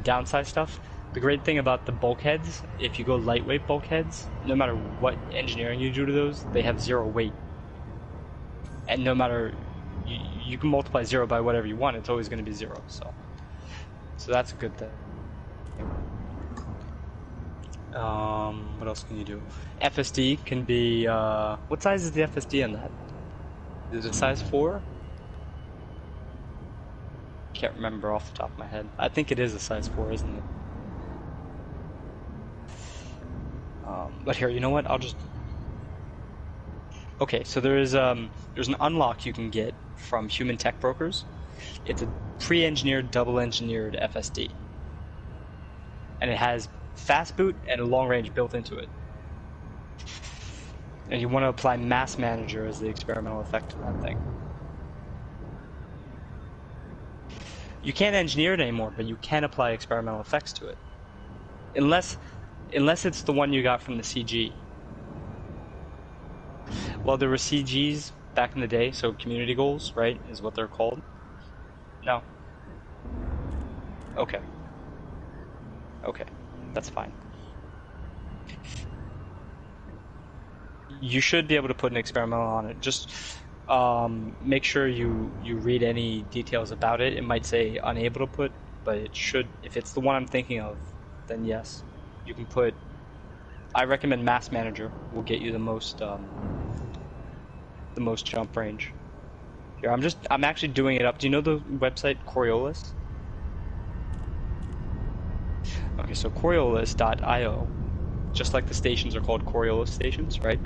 downsize stuff. The great thing about the bulkheads, if you go lightweight bulkheads, no matter what engineering you do to those, they have 0 weight. And no matter, you can multiply 0 by whatever you want, it's always going to be 0. So that's a good thing. What else can you do? FSD can be, what size is the FSD on that? Is it size 4? Can't remember off the top of my head. I think it is a size 4, isn't it? But here, you know what? I'll just... Okay, so there's an unlock you can get from Human Tech Brokers. It's a pre-engineered, double-engineered FSD. And it has fast boot and a long range built into it. And you want to apply Mass Manager as the experimental effect to that thing. You can't engineer it anymore, but you can apply experimental effects to it. Unless it's the one you got from the CG. Well, there were CGs back in the day, so community goals, right, is what they're called. No. Okay. Okay, that's fine. You should be able to put an experimental on it. Just make sure you read any details about it. It might say unable to put, but it should. If it's the one I'm thinking of, then yes, you can put. I recommend Mass Manager. Will get you the most jump range. Here, I'm actually doing it up. Do you know the website Coriolis? Okay, so Coriolis.io, just like the stations are called Coriolis stations, right?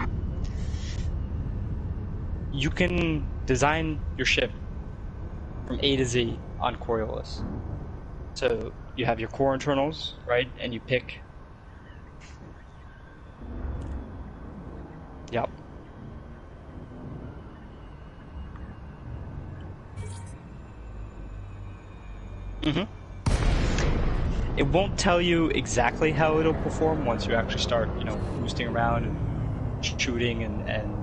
You can design your ship from A to Z on Coriolis. So you have your core internals, right? And you pick. Yep. It won't tell you exactly how it'll perform once you actually start, boosting around and shooting, and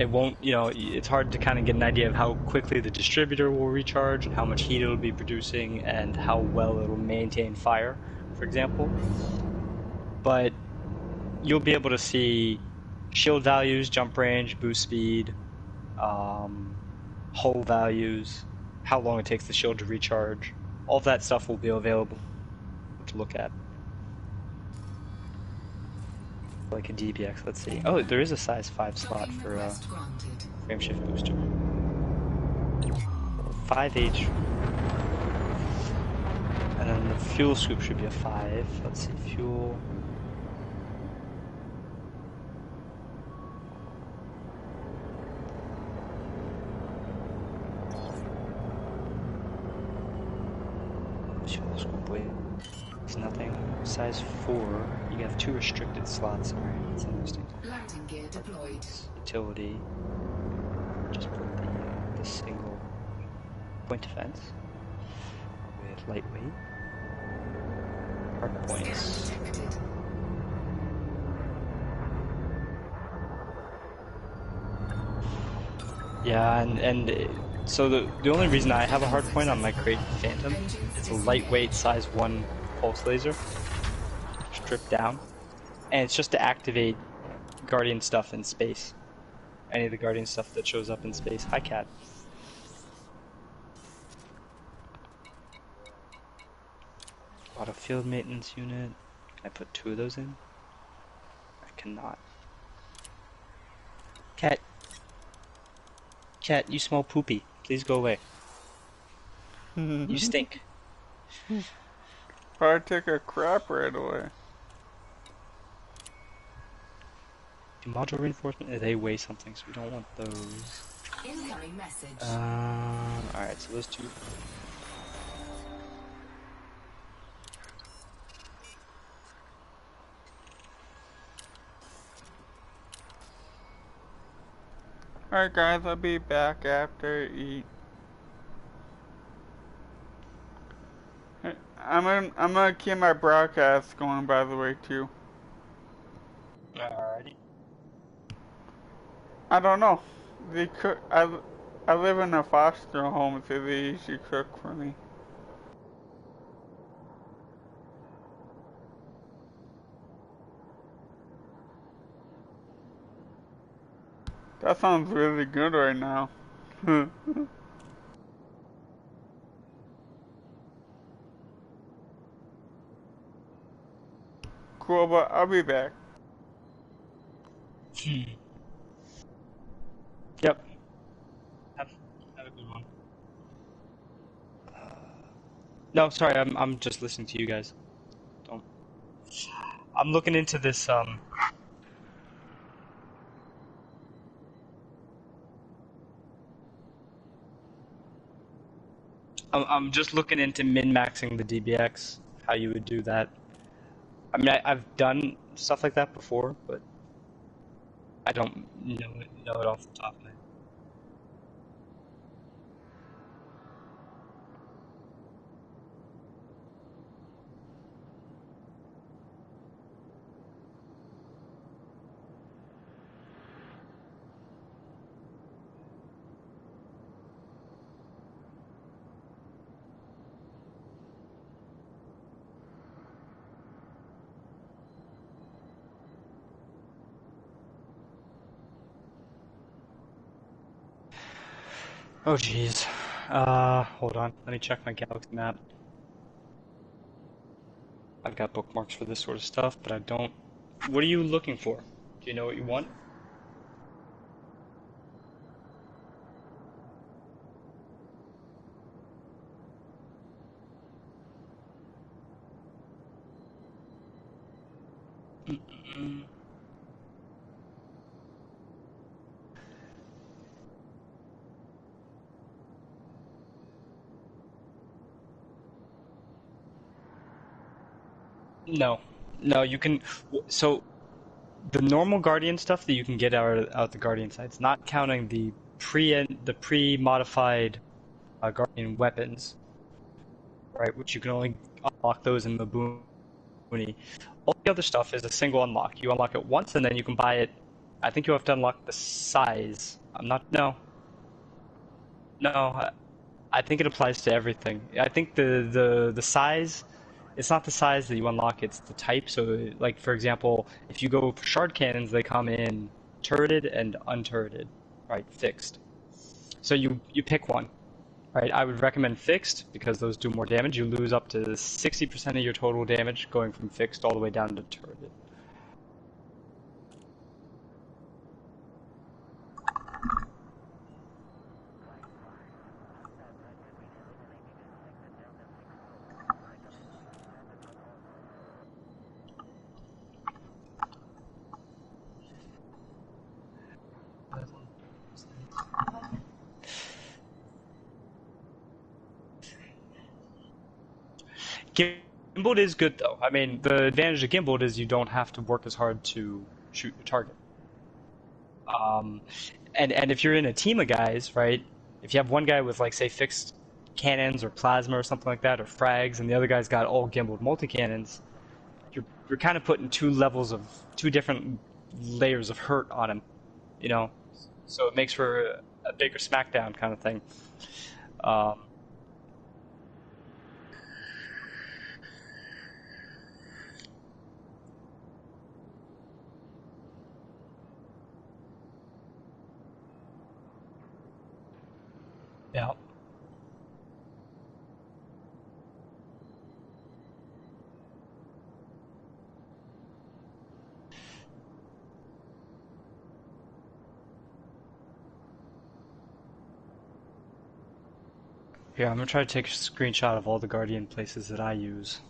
it won't, it's hard to kind of get an idea of how quickly the distributor will recharge and how much heat it'll be producing and how well it'll maintain fire, for example. But you'll be able to see shield values, jump range, boost speed, hull values, how long it takes the shield to recharge. All of that stuff will be available to look at. Like a DBX, let's see. Oh, there is a size 5 slot for frameshift booster. 5H. And then the fuel scoop should be a 5. Let's see, fuel. Fuel scoop weight is nothing. Size 4. You have 2 restricted slots. Alright, that's interesting. Landing gear deployed. Utility. Just put the single point defense with lightweight. Hard points. Scan detected. Yeah, so the only reason I have a hard point on my Crate Phantom is a lightweight size 1 pulse laser, stripped down, and it's just to activate Guardian stuff in space. Any of the Guardian stuff that shows up in space. Hi, Cat. Auto field maintenance unit. Can I put 2 of those in? I cannot. Cat. Cat, you smell poopy. Please go away. You stink. Probably take a crap right away. Do module reinforcement? They weigh something, so we don't want those. Incoming message. Alright, so those 2. Alright guys, I'll be back after I eat. I'm gonna keep my broadcast going, by the way, too. Alrighty. I don't know. They cook. I live in a foster home, so they usually cook for me. That sounds really good right now. Cool, but I'll be back. Yep. Have a good one. No, sorry, I'm just listening to you guys. Don't. I'm looking into this. I'm just looking into min-maxing the DBX. How you would do that. I mean, I've done stuff like that before, but I don't know it off the top of my head. Oh jeez. Hold on. Let me check my galaxy map. I've got bookmarks for this sort of stuff, but I don't. What are you looking for? Do you know what you want? No, no. You can. So the normal Guardian stuff that you can get out the Guardian sites, not counting the pre-modified Guardian weapons, right? Which you can only unlock those in the boony. All the other stuff is a single unlock. You unlock it once, and then you can buy it. I think you have to unlock the size. I'm not. No. No. I think it applies to everything. I think the size. It's not the size that you unlock, it's the type. So, like, for example, if you go for shard cannons, they come in turreted and unturreted, right? Fixed. So you pick one, right? I would recommend fixed because those do more damage. You lose up to 60% of your total damage going from fixed all the way down to turreted. Gimbaled is good though. I mean, the advantage of Gimbaled is you don't have to work as hard to shoot your target. Um, and if you're in a team of guys, right? If you have one guy with like say fixed cannons or plasma or something like that, or frags, and the other guy's got all Gimbaled multi-cannons, you're kind of putting two different layers of hurt on him, you know. So it makes for a bigger smackdown kind of thing. Um, yeah. Here, I'm gonna try to take a screenshot of all the Guardian places that I use.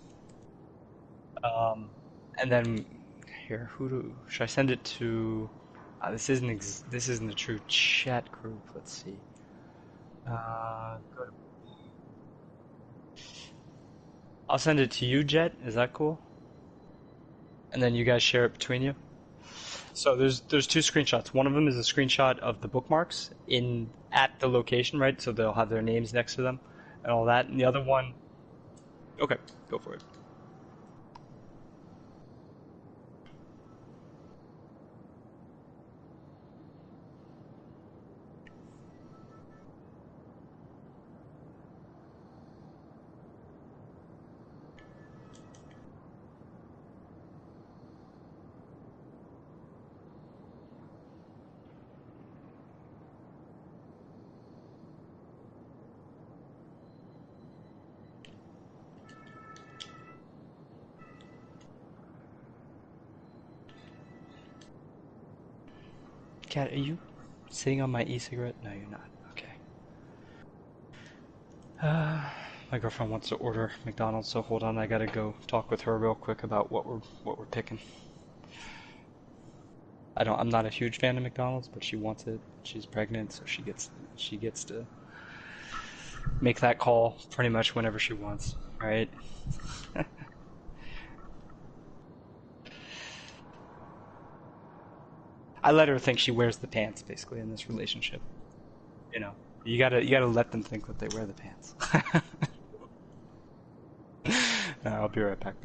Um, and then here, should I send it to? This isn't a true chat group. Let's see. Go to, I'll send it to you, Jet. Is that cool? And then you guys share it between you. So there's two screenshots. One of them is a screenshot of the bookmarks at the location, right? So they'll have their names next to them and all that. And the other one, okay, go for it. Kat, are you sitting on my e-cigarette? No, you're not. Okay. My girlfriend wants to order McDonald's, so hold on. I gotta go talk with her real quick about what we're picking. I'm not a huge fan of McDonald's, but she wants it. She's pregnant, so she gets to make that call pretty much whenever she wants, right? I let her think she wears the pants, basically, in this relationship. You know, you gotta let them think that they wear the pants. I'll be right back.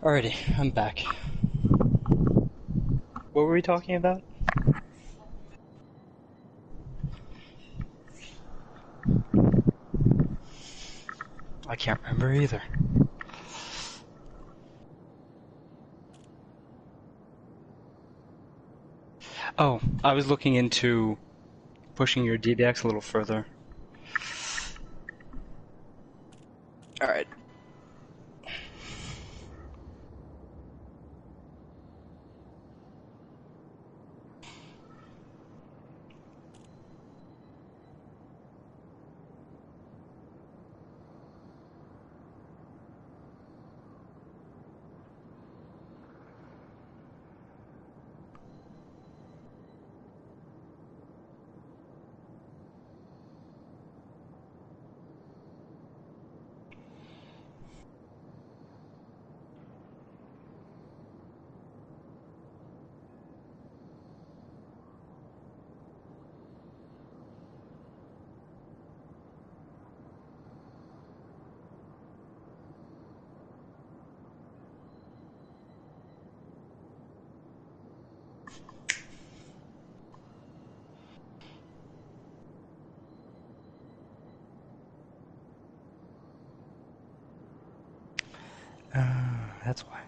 Alrighty, I'm back. What were we talking about? I can't remember either. Oh, I was looking into pushing your DBX a little further. Alright. That's why.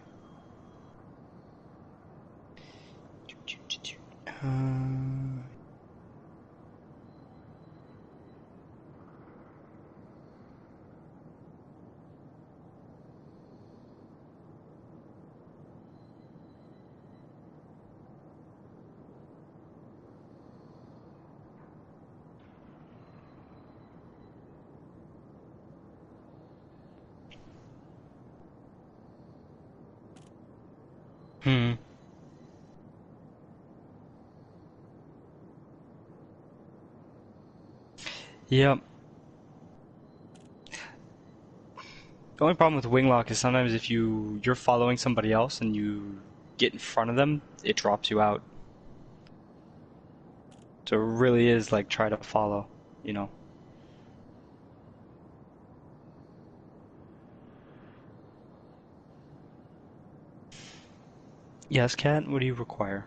Yep. The only problem with winglock is sometimes if you're following somebody else and you get in front of them, it drops you out. So it really is like try to follow, you know. Yes, Cat, what do you require?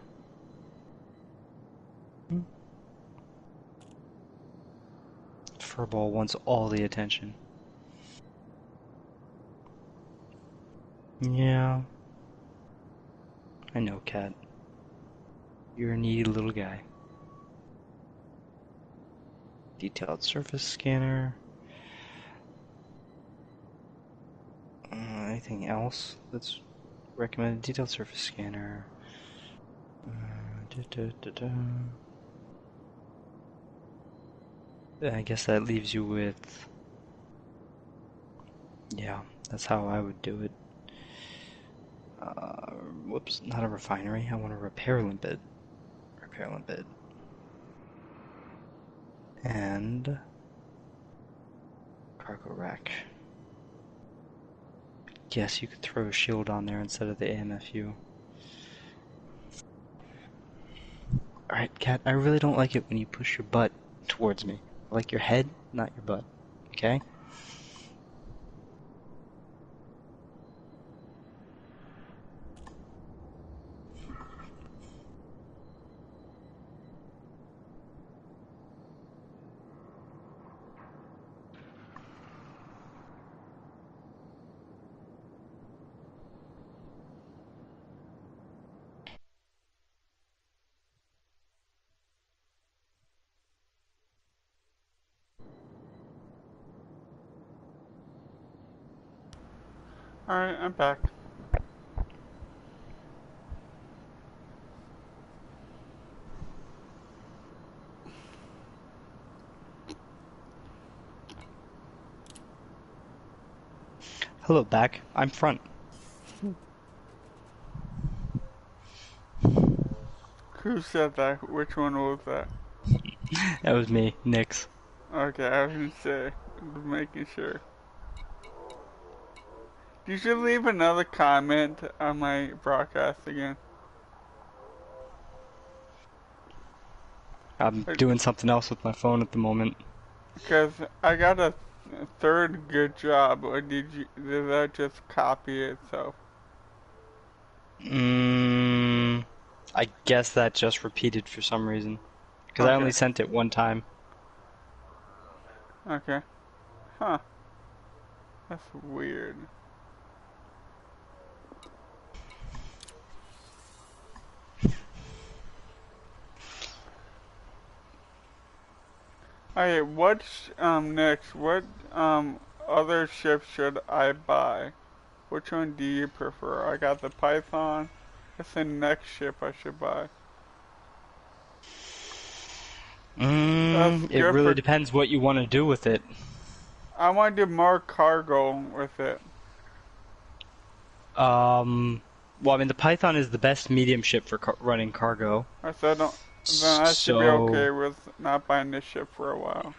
Furball wants all the attention. Yeah. I know, Cat. You're a needy little guy. Detailed surface scanner. Anything else that's recommended? Detailed surface scanner. I guess that leaves you with... Yeah, that's how I would do it. Whoops, not a refinery. I want a repair limpet. Repair limpet. And... cargo rack. Yes, you could throw a shield on there instead of the AMFU. Alright, Cat, I really don't like it when you push your butt towards me. I like your head, not your butt. Okay? Alright, I'm back. Hello, back. I'm front. Who said that? Which one was that? That was me, Nix. Okay, I was gonna say, just making sure. You should leave another comment on my broadcast again. I'm doing something else with my phone at the moment. Because I got a third good job, or did that just copy itself? I guess that just repeated for some reason. Because I only Okay. sent it one time. Okay. Huh. That's weird. Okay, what's next? What other ship should I buy? Which one do you prefer? I got the Python. What's the next ship I should buy? That's It good really for. depends what you want to do with it. I want to do more cargo with it. Well, I mean, the Python is the best medium ship for running cargo. I said, don't, then I should be So okay with not buying this ship for a while.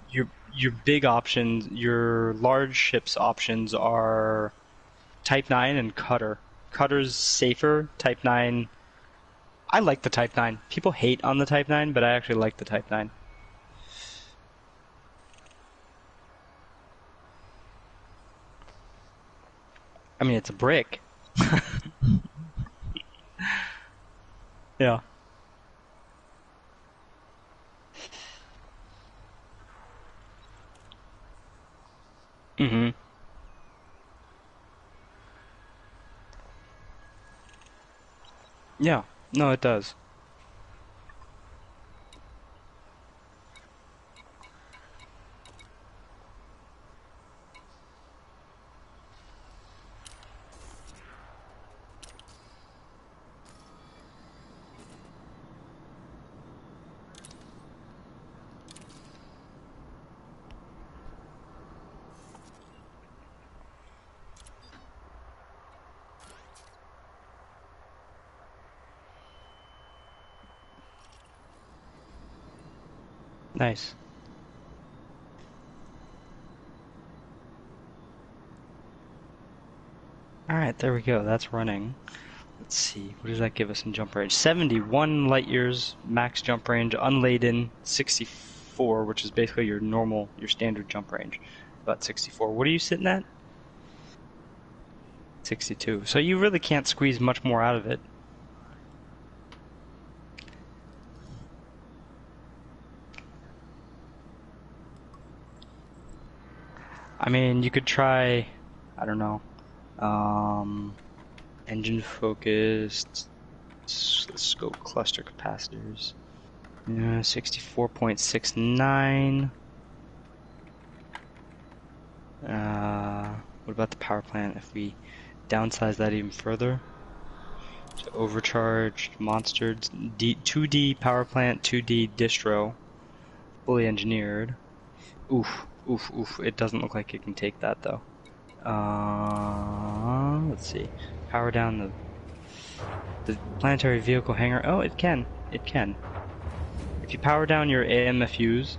your big options, your large ships options are Type 9 and Cutter. Cutter's safer. Type 9. I like the Type 9. People hate on the Type 9, but I actually like the Type 9. I mean, it's a brick. Yeah. Mm-hmm. Yeah. No, it does. Nice. Alright, there we go. That's running. Let's see. What does that give us in jump range? 71 light years max jump range, unladen 64, which is basically your normal, your standard jump range. About 64. What are you sitting at? 62. So you really can't squeeze much more out of it. I mean, you could try, I don't know, engine focused, scope cluster capacitors. 64.69. What about the power plant if we downsize that even further? So overcharged, monstered, 2D power plant, 2D distro, fully engineered. Oof, oof, oof. It doesn't look like it can take that though. Let's see. Power down the planetary vehicle hangar. Oh, it can. It can. If you power down your AMFUs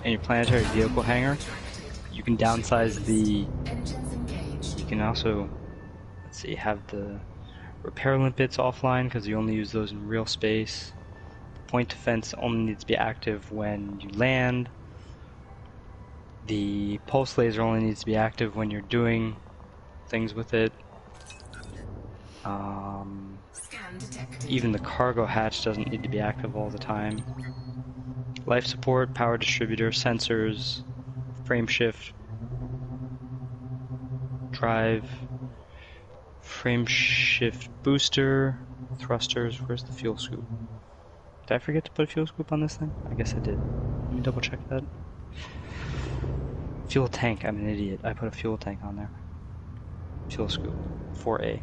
and your planetary vehicle hangar, you can downsize the. Engines engaged. You can also, let's see, have the repair limpets offline because you only use those in real space. The point defense only needs to be active when you land. The pulse laser only needs to be active when you're doing things with it. Scan detected. Even the cargo hatch doesn't need to be active all the time. Life support, power distributor, sensors, frame shift, drive, frame shift booster, thrusters. Where's the fuel scoop? Did I forget to put a fuel scoop on this thing? I guess I did. Let me double check that. Fuel tank, I'm an idiot. I put a fuel tank on there. Fuel scoop, 4A.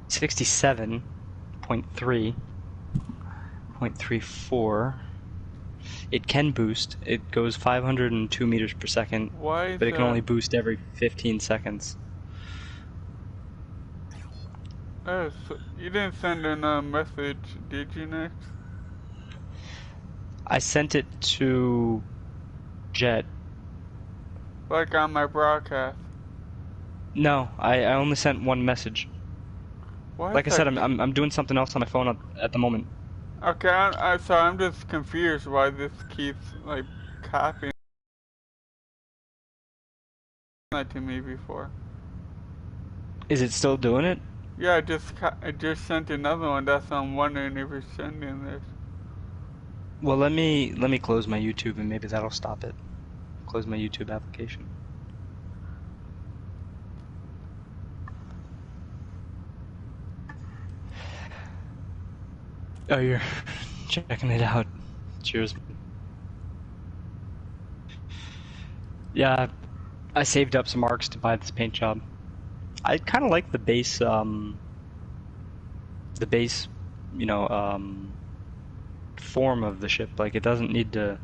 67.3.34. It can boost. It goes 502 meters per second, Why is but it can that? only boost every 15 seconds. So you didn't send in a message, did you, Nick? I sent it to Jet. Like on my broadcast. No, I only sent one message. Why Like I is said, that- I'm doing something else on my phone at the moment. Okay, I'm just confused why this keeps like copying that to me before. Is it still doing it? Yeah, I just sent another one. That's why I'm wondering if it's sending this. Well, let me close my YouTube and maybe that'll stop it. Close my YouTube application. Oh, you're checking it out. Cheers. Yeah, I saved up some marks to buy this paint job. I kind of like the base, form of the ship. Like, it doesn't need to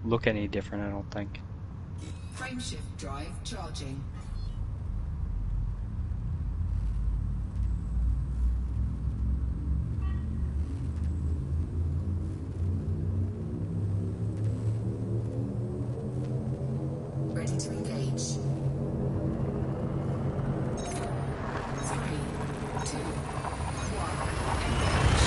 look any different, I don't think. Frameshift drive charging. Ready to engage. 3, 2, 1, engage.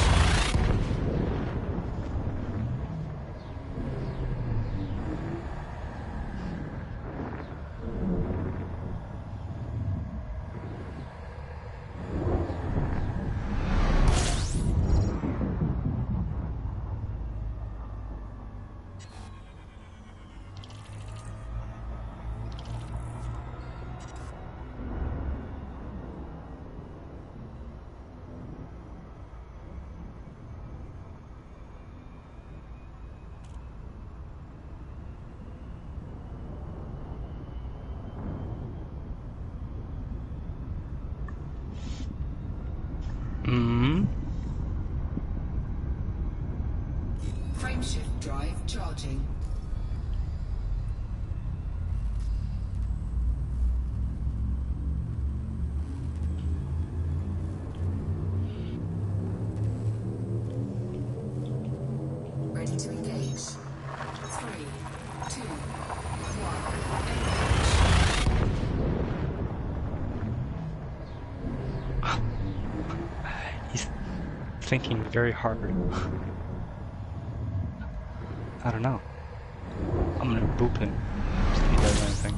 Mm-hmm. Frameshift drive charging. Ready to engage. 3, 2, 1, engage. He's thinking very hard. I don't know. I'm gonna boop him. See if he does anything.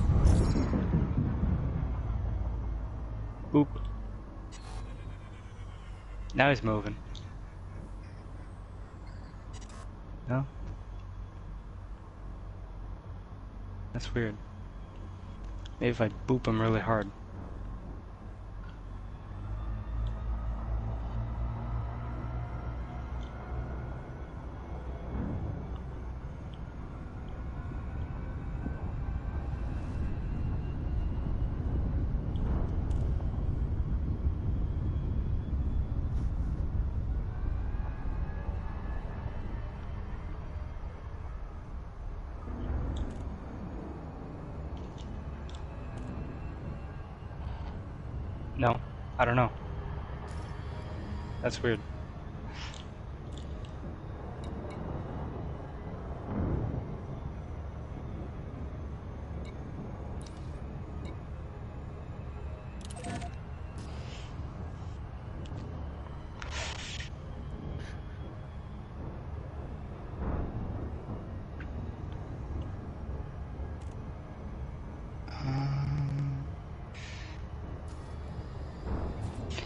Boop. Now he's moving. No? That's weird. Maybe if I boop him really hard. No, I don't know. That's weird.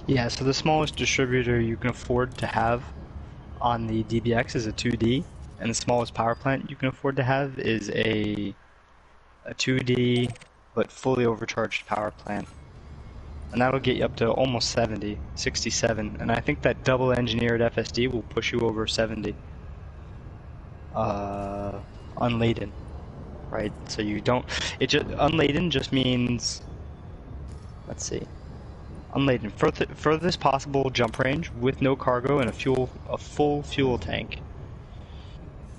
Yeah, so the smallest distributor you can afford to have on the DBX is a 2D, and the smallest power plant you can afford to have is a 2D but fully overcharged power plant. And that'll get you up to almost 70, 67, and I think that double engineered FSD will push you over 70. Unladen, right? So you don't, unladen just means, let's see. Unladen, furthest possible jump range with no cargo and a full fuel tank.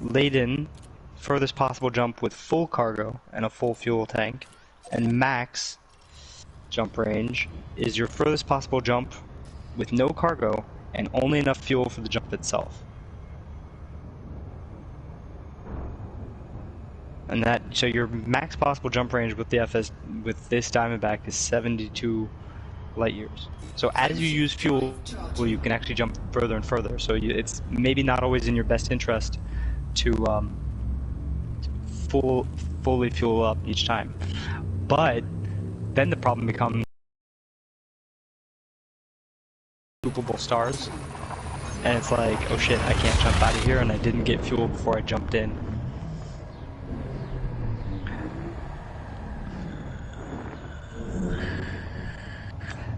Laden, furthest possible jump with full cargo and a full fuel tank. And max jump range is your furthest possible jump with no cargo and only enough fuel for the jump itself. And that, so your max possible jump range with the with this Diamondback is 72 light years. So as you use fuel, well, you can actually jump further and further. So it's maybe not always in your best interest to fully fuel up each time. But then the problem becomes scoopable stars. And it's like, oh shit, I can't jump out of here, and I didn't get fuel before I jumped in.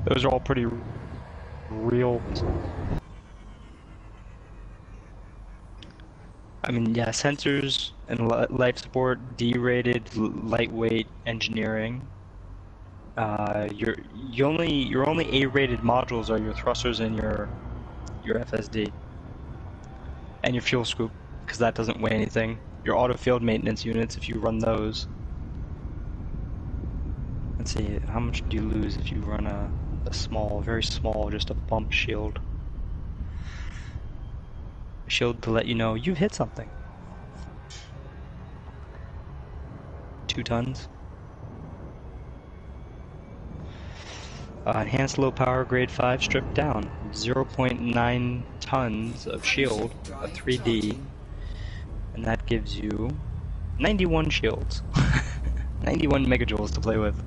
Those are all pretty real. I mean, yeah, sensors and life support, D-rated, lightweight engineering. Your only A-rated modules are your thrusters and your FSD, and your fuel scoop, because that doesn't weigh anything. Your auto field maintenance units, if you run those. Let's see, how much do you lose if you run a small, very small, just a bump shield? Shield to let you know you've hit something. 2 tons. Enhanced low power grade 5 stripped down. 0.9 tons of shield, a 3D, and that gives you 91 shields. 91 megajoules to play with.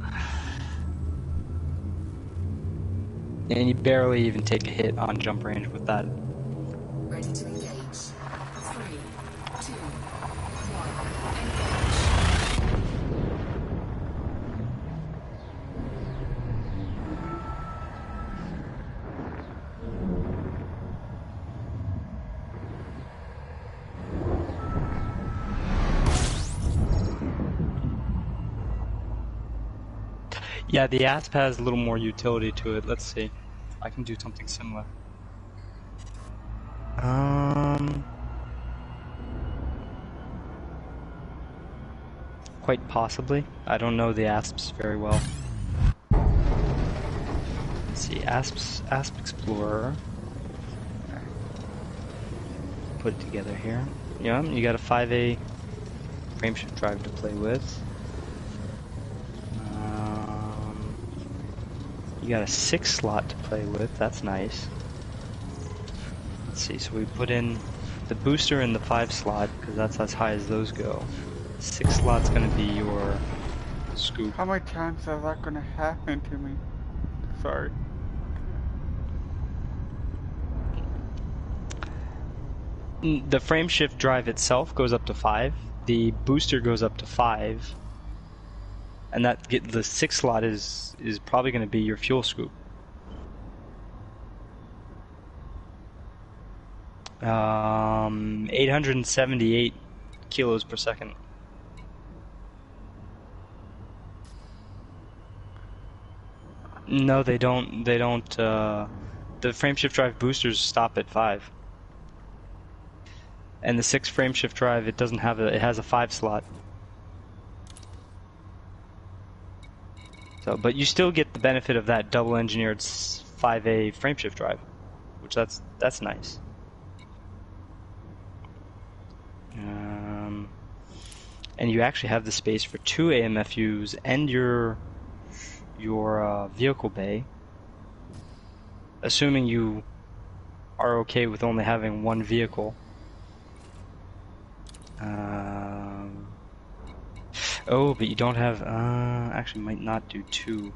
And you barely even take a hit on jump range with that. Ready to engage. 3, 2, 1, engage. Yeah, the ASP has a little more utility to it. Let's see. I can do something similar. Quite possibly. I don't know the ASPs very well. Let's see, ASP Explorer. Put it together here. Yeah, you got a 5A frameshift drive to play with. You got a 6 slot to play with, that's nice. Let's see, so we put in the booster in the 5 slot, because that's as high as those go. 6 slot's gonna be your scoop. How many times is that gonna happen to me? Sorry. The frameshift drive itself goes up to 5, the booster goes up to 5, and the 6 slot is probably going to be your fuel scoop. 878 kilos per second. No, they don't. They don't. The frameshift drive boosters stop at 5, and the 6 frameshift drive it doesn't have it has a 5 slot. So, but you still get the benefit of that double engineered 5A frameshift drive, which that's nice. And you actually have the space for 2 AMFUs and your vehicle bay, assuming you are okay with only having 1 vehicle. Oh, but you don't have, actually might not do 2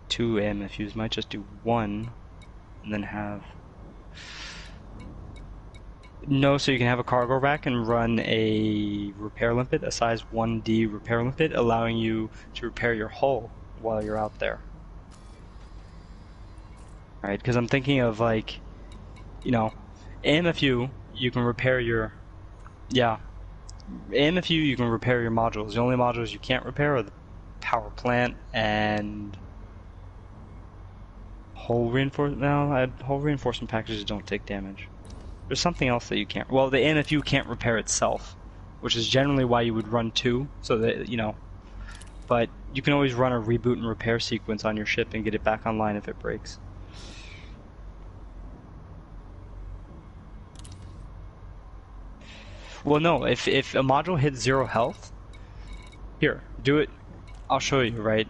AMFUs, might just do 1, and then have, no, so you can have a cargo rack and run a repair limpet, a size 1D repair limpet, allowing you to repair your hull while you're out there. Alright, because I'm thinking of like, you know, AMFU, you can repair your, yeah, AMFU you can repair your modules. The only modules you can't repair are the power plant and hull reinforcement. No, hull reinforcement packages don't take damage. There's something else that you can't. Well, the AMFU can't repair itself, which is generally why you would run 2, so that you know. But you can always run a reboot and repair sequence on your ship and get it back online if it breaks. Well, no, if a module hits 0 health, here, do it. I'll show you, right?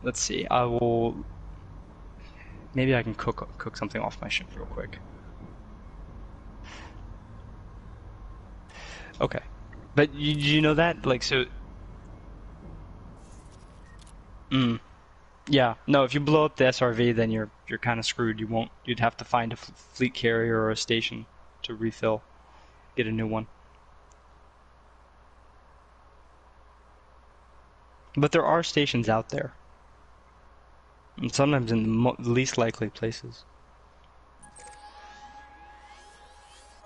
Let's see. I will. Maybe I can cook something off my ship real quick. Okay, but you know that, like, so. Yeah, no, if you blow up the SRV, then you're kind of screwed. You'd have to find a fleet carrier or a station to refill, get a new one. But there are stations out there, and sometimes in the least likely places.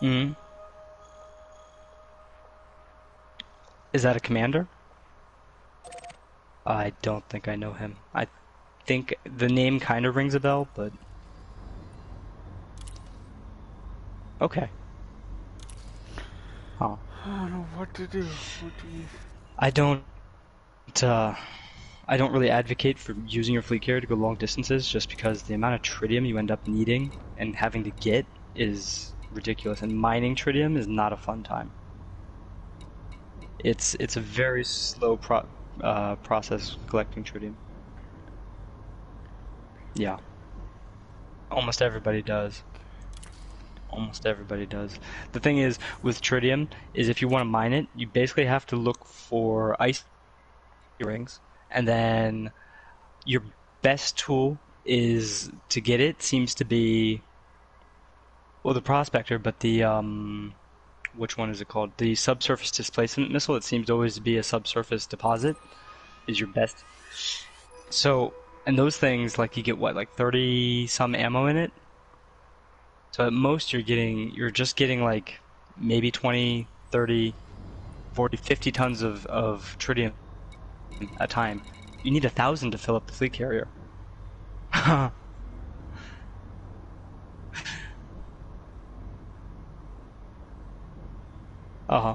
Hmm. Is that a commander? I don't think I know him. I think the name kind of rings a bell, but okay. Oh, I don't know what to do. What do you... I don't. Uh, I don't really advocate for using your fleet carrier to go long distances, just because the amount of tritium you end up needing and having to get is ridiculous. And mining tritium is not a fun time. It's a very slow process collecting tritium. Yeah, almost everybody does. Almost everybody does. The thing is, with tritium, is if you want to mine it, you basically have to look for ice rings, and then your best tool is to get it seems to be, well, the prospector, but the which one is it called? The subsurface displacement missile. It seems to always be a subsurface deposit is your best. So, and those things, like, you get what, like 30 some ammo in it. So at most you're just getting like maybe 20, 30, 40, 50 tons of tritium a time. You need 1,000 to fill up the fleet carrier. Uh-huh.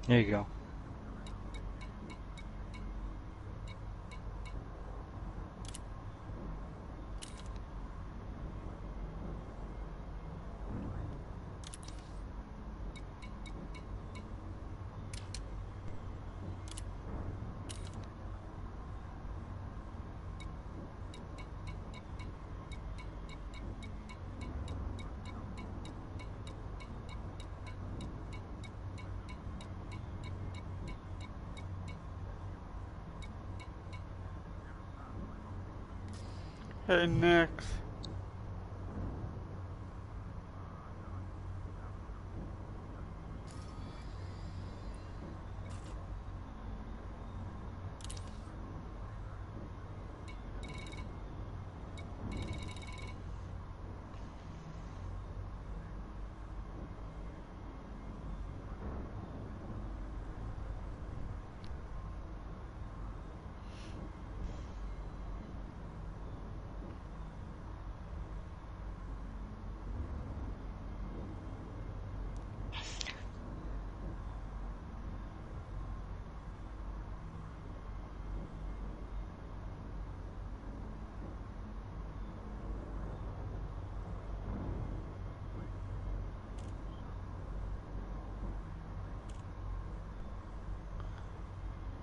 There you go. Hey, Nix.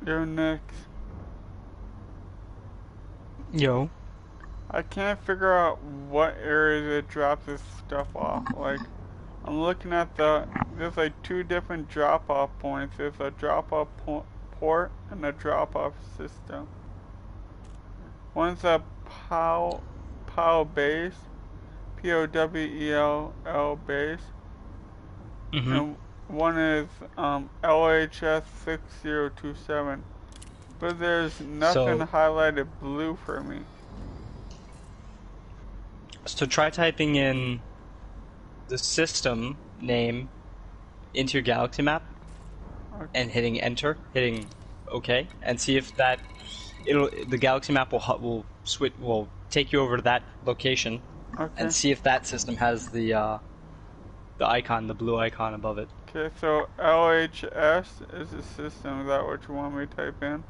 Yo, Nix. Yo. I can't figure out what areas it drops this stuff off. Like, I'm looking at there's like two different drop-off points. There's a drop-off port and a drop-off system. One's a POW base, POWELL base, Mm-hmm. and one is LHS 6027. But there's nothing So, highlighted blue for me. so try typing in the system name into your galaxy map Okay. and hitting enter, hitting OK, and see if the galaxy map will take you over to that location Okay. and see if that system has the icon, the blue icon above it. Okay, so LHS is the system. Is that what you want me to type in?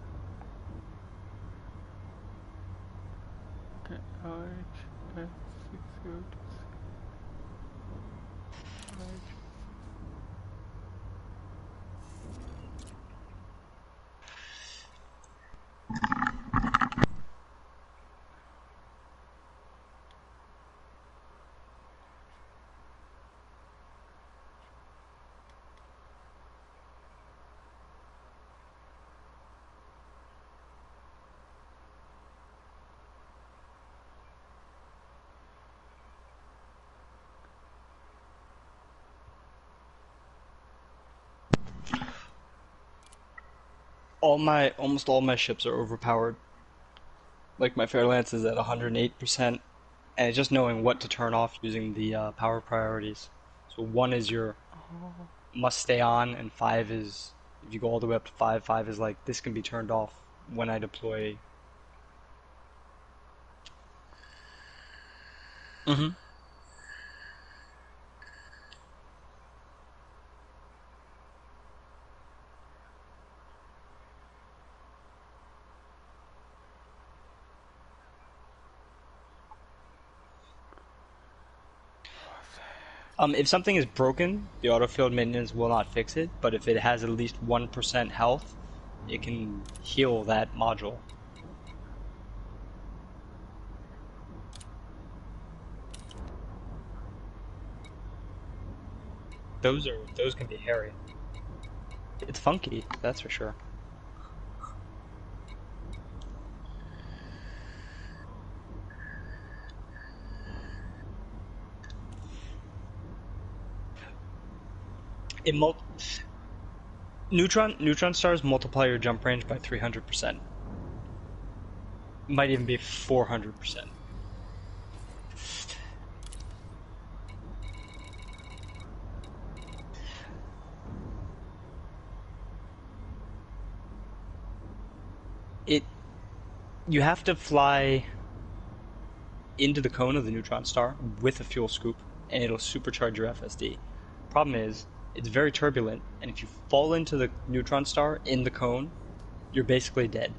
Okay, LHS 6027. Almost all my ships are overpowered. Like my Fairlance is at 108%, and it's just knowing what to turn off using the power priorities. So one is your must stay on, and five is if you go all the way up to five. Five is like this can be turned off when I deploy. Mm-hmm. If something is broken, the autofield maintenance will not fix it, but if it has at least 1% health, it can heal that module. Those can be hairy. It's funky, that's for sure. It mul neutron stars multiply your jump range by 300%. Might even be 400%. It you have to fly into the cone of the neutron star with a fuel scoop, and it'll supercharge your FSD. Problem is, it's very turbulent, and if you fall into the neutron star in the cone, you're basically dead.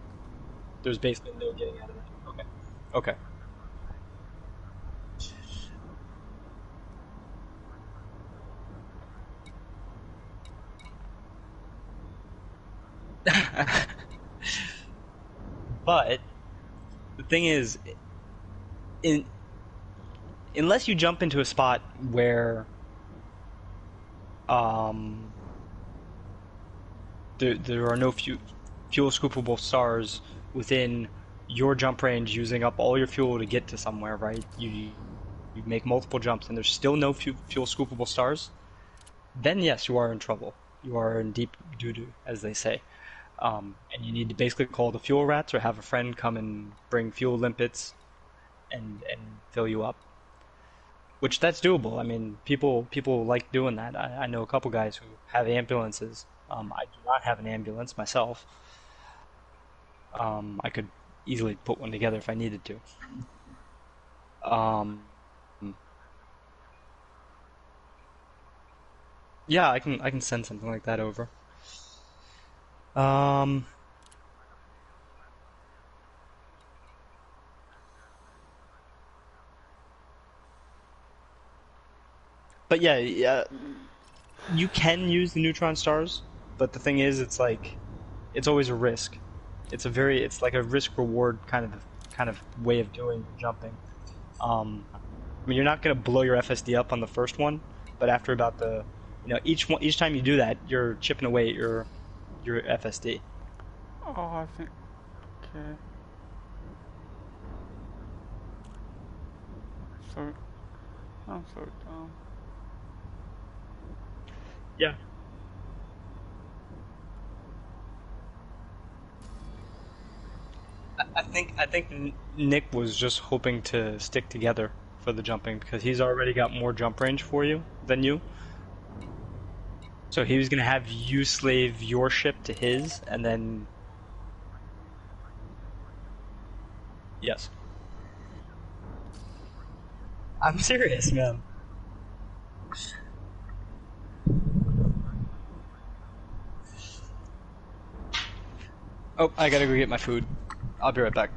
There's basically no getting out of that. Okay. Okay. But the thing is, in unless you jump into a spot where um there are no fuel scoopable stars within your jump range using up all your fuel to get to somewhere, right? You make multiple jumps and there's still no fuel scoopable stars, then yes, you are in trouble. You are in deep doo-doo, as they say. And you need to basically call the fuel rats or have a friend come and bring fuel limpets and fill you up. Which that's doable. I mean, people like doing that. I know a couple guys who have ambulances. I do not have an ambulance myself. I could easily put one together if I needed to. Um, yeah, I can send something like that over. Um, but yeah, you can use the neutron stars, but the thing is, it's like it's always a risk. It's like a risk reward kind of way of doing jumping. I mean, you're not gonna blow your FSD up on the first one, but after about each time you do that, you're chipping away at your FSD. Oh, I think. Okay. So, I'm so dumb. Yeah. I think Nick was just hoping to stick together for the jumping because he's already got more jump range for you than you. So he was gonna have you slave your ship to his, and then yes, I'm serious, man. Oh, I gotta go get my food. I'll be right back.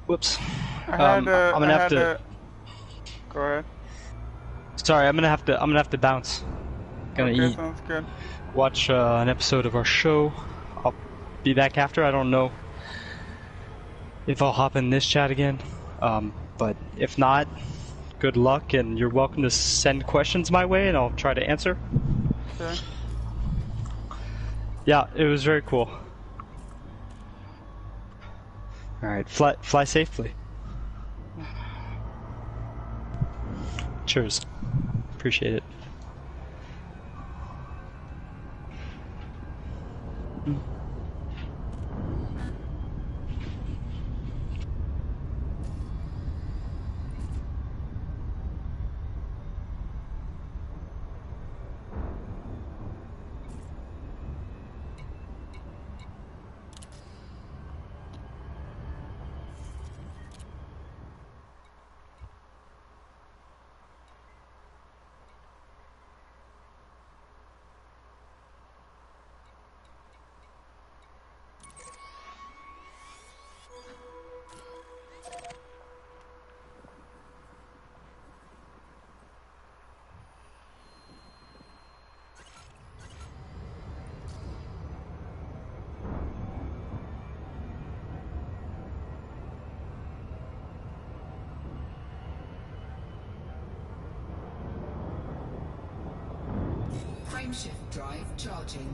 Whoops. I had to. I'm gonna I have had to. Go ahead. Sorry, I'm gonna have to bounce. Gonna Okay, eat. sounds good. Watch an episode of our show. I'll be back after. I don't know if I'll hop in this chat again. But if not, good luck, and you're welcome to send questions my way, and I'll try to answer. Okay. Yeah, it was very cool. Alright, fly safely. Cheers. Appreciate it. Frameshift drive charging.